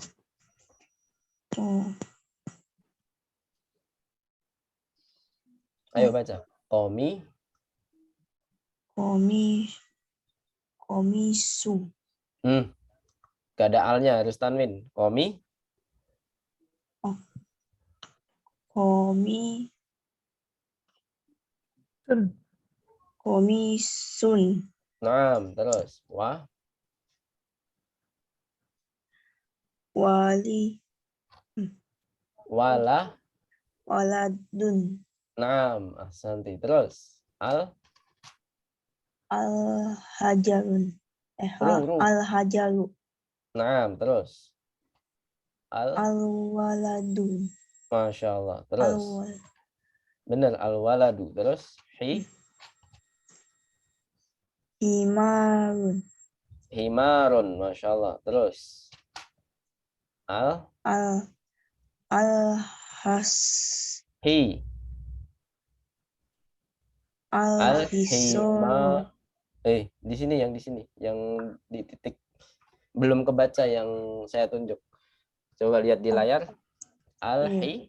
Ayo baca. Komi. Komisu. Gak ada alnya, harus tanwin. Komi. Komisun. Nah, terus. Waladun. Nah, ahsanti. Terus. Al-hajarun. Al-hajaru. Nah, terus. Al-waladun. Masya Allah. Terus. Benar, al-waladu. Terus. Himarun. Himarun. Masya Allah. Terus. Di sini yang di titik belum kebaca yang saya tunjuk. Coba lihat di layar. Al-himaru.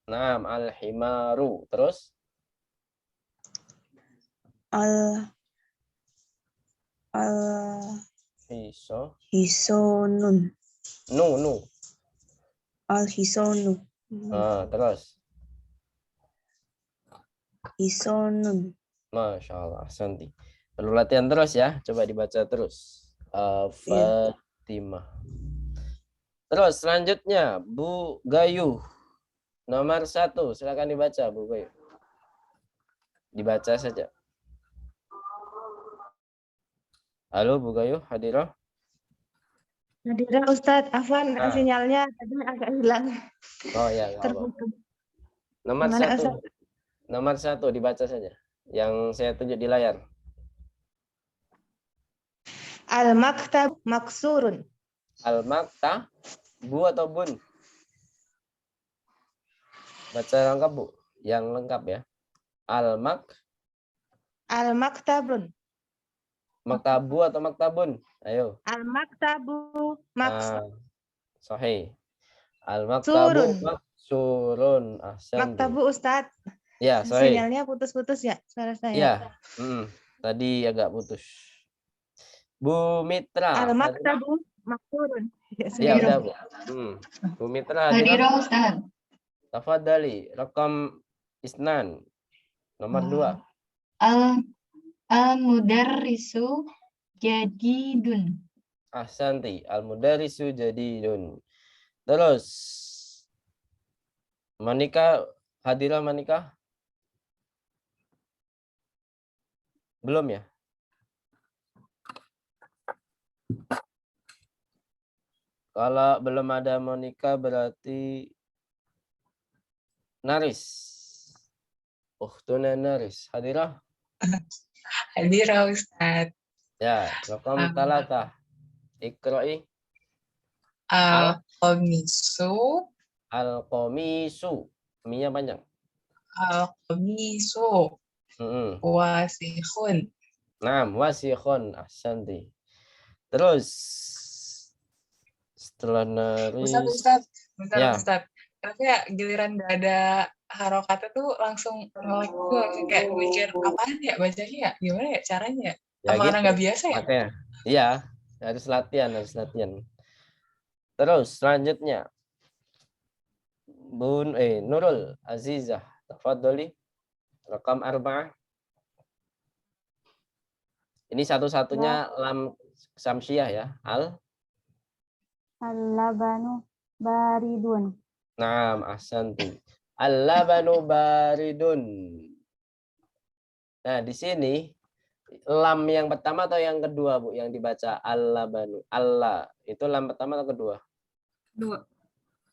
Naam, al-himaru. Terus? Hisonun. Nu. Al-hisonu. Terus? Hisonun. Masya Allah, Santi. Perlu latihan terus ya. Coba dibaca terus. Fatimah. Terus selanjutnya Bu Gayu. Nomor 1. Silakan dibaca Bu Gayu. Dibaca saja. Halo Bu Gayu, hadirah? Hadirah Ustadz. Afwan, sinyalnya tadi agak hilang. Oh ya, nggak apa-apa. Nomor 1 dibaca saja. Yang saya tunjuk di layar. Al-maktab maksurun. Al-maktab, Bu atau Bun? Baca lengkap Bu. Yang lengkap ya. Al-maktabun. Maktabu atau maktabun? Ayo. Al-maktabu Sahih. Al-maktabu maksurun. Maktabu Ustadz. Ya, sahih. Sinyalnya putus-putus ya suara saya. Iya. Tadi agak putus. Bu Mitra. Al-maktabu maksurun. Ya udah Bu. Bu Mitra hadirah. Ustaz. Tafadhali, rekam isnan. Nomor 2. Al-mudarrisu jadidun. Ahsanti. Al-mudarrisu jadidun. Terus. Manika, hadirah Manika? Belum ya? Kalau belum ada Monica berarti Naris. Ukhtuna Naris. Hadirah? Hadirah Ustaz. Ya, rakam talata. Ikra'i. Al-qamisu. Al-qamisu. Mi-nya panjang. Al-qamisu. Wasikhun. Naam, wasikhun. Ahsanti. Terus setelah Naris. Ustaz. Ya. Ustaz. Tapi ya giliran gak ada harokatnya tuh langsung nge-lag gue sih, kayak mikir apaan ya bacanya ya, gimana ya caranya? Ya Apa karena gitu. nggak biasa ya? Makanya. Iya, harus latihan. Terus selanjutnya Nurul Azizah, tafadholi. Rakam 4. Ini satu-satunya lam samsiah ya. Al-labanu baridun. Naam, ahsanti. Al-labanu baridun. Nah, di sini lam yang pertama atau yang kedua, Bu, yang dibaca al-labanu? Allah. Itu lam pertama atau kedua? Kedua.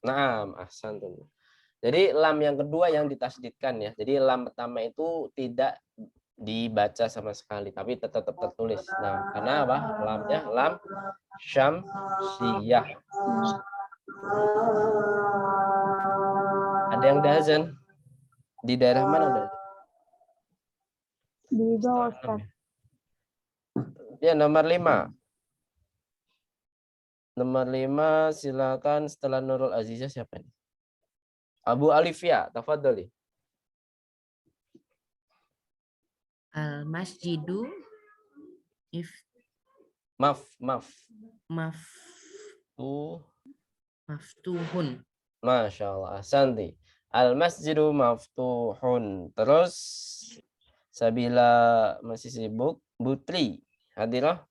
Naam, ahsanti. Jadi lam yang kedua yang ditasdidkan ya. Jadi lam pertama itu tidak dibaca sama sekali, tapi tetap tertulis. Nah, karena apa? Lamnya lam syamsiyah. Ada yang dazan? Di daerah mana ada? Di bawah Ustaz. Ya, nomor 5. Nomor 5 silakan setelah Nurul Azizah siapa ini? Abu Alifia, tafadholi. Al-masjidu maftuhun. Masya Allah, ahsanti. Al-masjidu maftuhun. Terus sabila masih sibuk, Butri hadirah?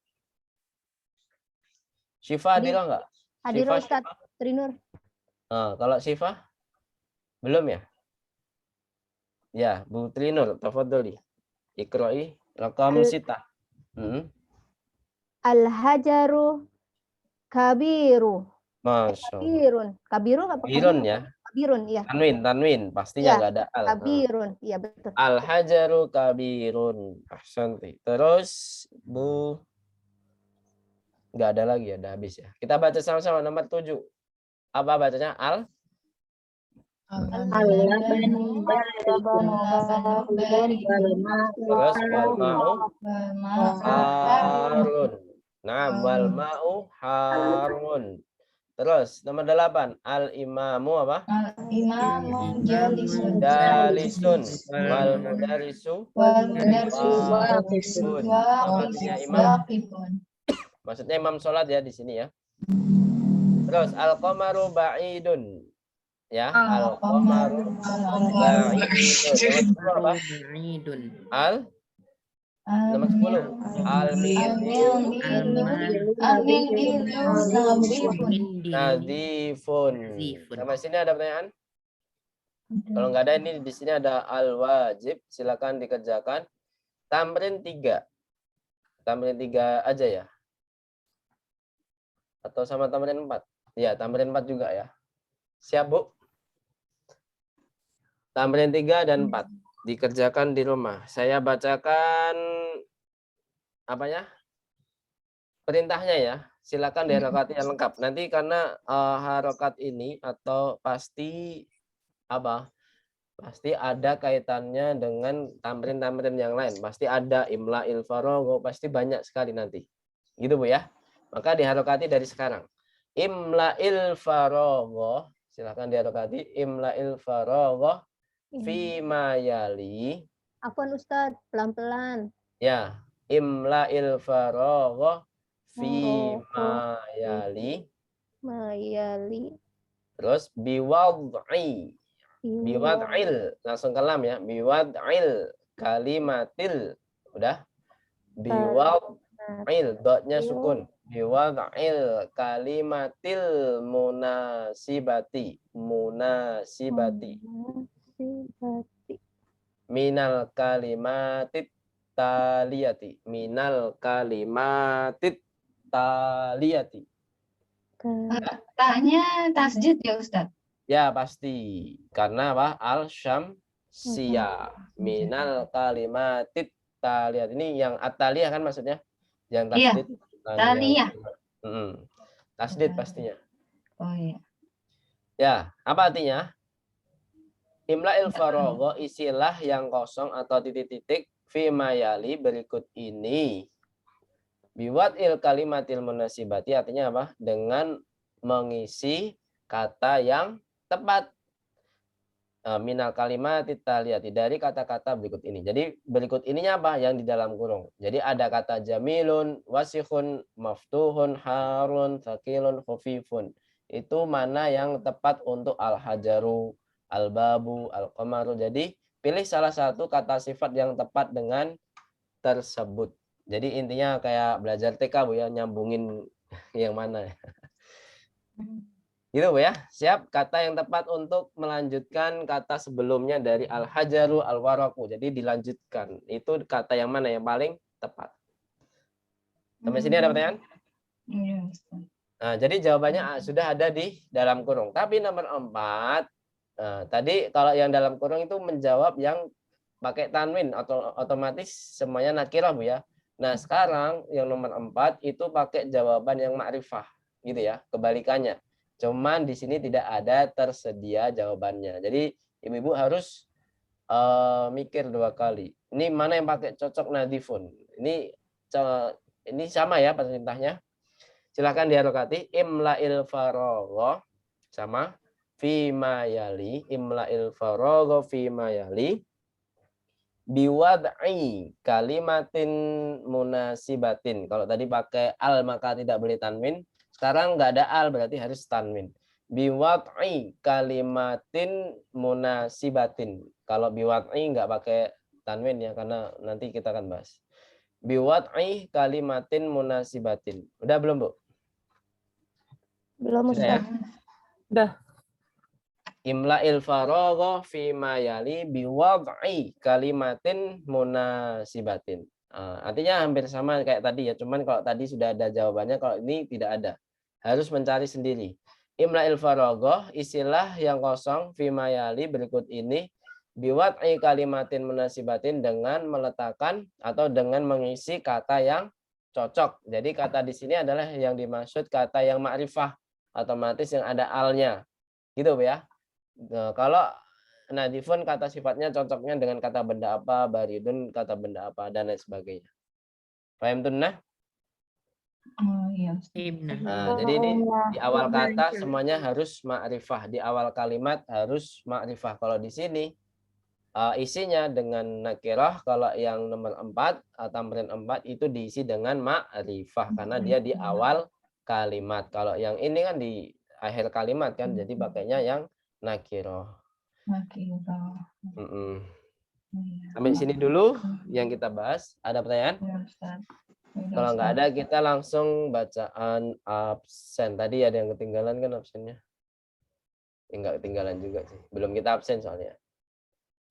Syifa hadirah enggak? Hadirah Ustaz Trinur. Kalau Syifa belum ya? Ya, Bu Trinur, tafadholi. Iqra'i rakam sita. Al-hajaru kabiru. Masya Allah. Kabirun. Kabiru apa Kabirun ya? Kabirun, iya. Tanwin. Pastinya nggak ada al. Kabirun, iya betul. Al-hajaru kabirun. Ahsanti. Terus Bu, nggak ada lagi, ada habis ya. Kita baca sama-sama nomor 7. Apa bacanya? Terus wal ma'u harun. Nah, wal ma'u harun. Terus nomor 8, al imamu apa? Imamu Jalisun wal mudarisu waqifun. Maksudnya imam sholat ya di sini ya. Terus al qamaru ba'idun. Ya, al qamaru ba'idun. Nomor 10. Nadifun. Sampai sini ada pertanyaan? Kalau nggak ada, ini di sini ada al-wajib. Silakan dikerjakan. Tamrin 3. Tamrin 3 aja ya? Atau sama tamrin 4? Ya, tamrin 4 juga ya. Siap, Bu? Tamrin 3 dan 4. Dikerjakan di rumah. Saya bacakan perintahnya ya. Silakan diharokati yang lengkap. Nanti karena harokat ini atau pasti pasti ada kaitannya dengan tamrin-tamrin yang lain. Pasti ada imla'il faragh, pasti banyak sekali nanti. Gitu Bu ya. Maka diharokati dari sekarang. Imla'il faragh, silakan diharokati. Imla'il faragh Fima yali. Afwan Ustaz, pelan-pelan. Ya, imla'il faragh fima yali. Mayali. Terus biwad'i. Biwad'il, langsung kelam ya. Biwad'il kalimatil. Udah. Biwad'il, dotnya sukun. Biwad'il kalimatil munasibati. Munasibati. Minal kalimatit taliyati. Minal kalimatit taliyati. Taknya tasjid ya Ustadz? Ya pasti. Karena apa? Al-syamsiyah. Minal kalimatit taliyat. Ini yang at-taliyah kan maksudnya? Yang Iya, tasdid. taliyah. Tasdid pastinya. Oh iya. Ya, apa artinya? Imla'il faragha, isilah yang kosong atau titik-titik fi mayali berikut ini. Biwad'il kalimatil munasibati, artinya apa? Dengan mengisi kata yang tepat. Minal kalimat taliyati, dari kata-kata berikut ini. Jadi berikut ininya apa? Yang di dalam kurung. Jadi ada kata jamilun, wasihun, maftuhun, harun, thaqilun, khufifun. Itu mana yang tepat untuk al-hajaru, al-babu, al-qamaru. Jadi pilih salah satu kata sifat yang tepat dengan tersebut. Jadi intinya kayak belajar TK Bu ya, nyambungin yang mana. Gitu Bu ya. Siap, kata yang tepat untuk melanjutkan kata sebelumnya dari al-hajaru, al-waraku. Jadi dilanjutkan. Itu kata yang mana yang paling tepat. Sampai sini ada pertanyaan? Iya. Nah, jadi jawabannya sudah ada di dalam kurung. Tapi nomor 4, tadi kalau yang dalam kurung itu menjawab yang pakai tanwin, atau otomatis semuanya nakirah Bu ya. Nah, sekarang yang nomor 4 itu pakai jawaban yang ma'rifah gitu ya, kebalikannya. Cuman di sini tidak ada tersedia jawabannya. Jadi ibu-ibu harus mikir 2 kali. Ini mana yang pakai cocok nadifun. Ini sama ya perintahnya. Silahkan diharokati. Imla'il faragha sama fima yali. Imla'il faragha fima yali. Biwad'i kalimatin munasibatin. Kalau tadi pakai al maka tidak boleh tanwin. Sekarang nggak ada al berarti harus tanwin. Biwad'i kalimatin munasibatin. Kalau biwad'i nggak pakai tanwin ya, karena nanti kita akan bahas. Biwad'i kalimatin munasibatin. Udah belum Bu? Belum Sudah ya? Udah. Imla'il faragha fi ma yali biwad'i kalimatin munasibatin. Artinya hampir sama kayak tadi ya, cuman kalau tadi sudah ada jawabannya, kalau ini tidak ada. Harus mencari sendiri. Imla'il faragha, istilah yang kosong fi ma yali berikut ini biwad'i kalimatin munasibatin, dengan meletakkan atau dengan mengisi kata yang cocok. Jadi kata di sini adalah yang dimaksud kata yang ma'rifah, otomatis yang ada alnya. Gitu ya. Nah, kalau nadifun kata sifatnya cocoknya dengan kata benda apa, baridun kata benda apa, dan lain sebagainya. Paham tunnah? Oh iya. Nah, jadi ini di awal kata semuanya harus ma'rifah, di awal kalimat harus ma'rifah. Kalau di sini isinya dengan nakirah, kalau yang nomor 4 tamrin 4 itu diisi dengan ma'rifah karena dia di awal kalimat. Kalau yang ini kan di akhir kalimat kan, jadi pakainya yang nakirah. Nakirah. Sampai sini dulu yang kita bahas. Ada pertanyaan? Kalau nggak ada, kita langsung bacaan absen. Tadi ada yang ketinggalan kan absennya? Nggak ketinggalan juga sih. Belum kita absen soalnya.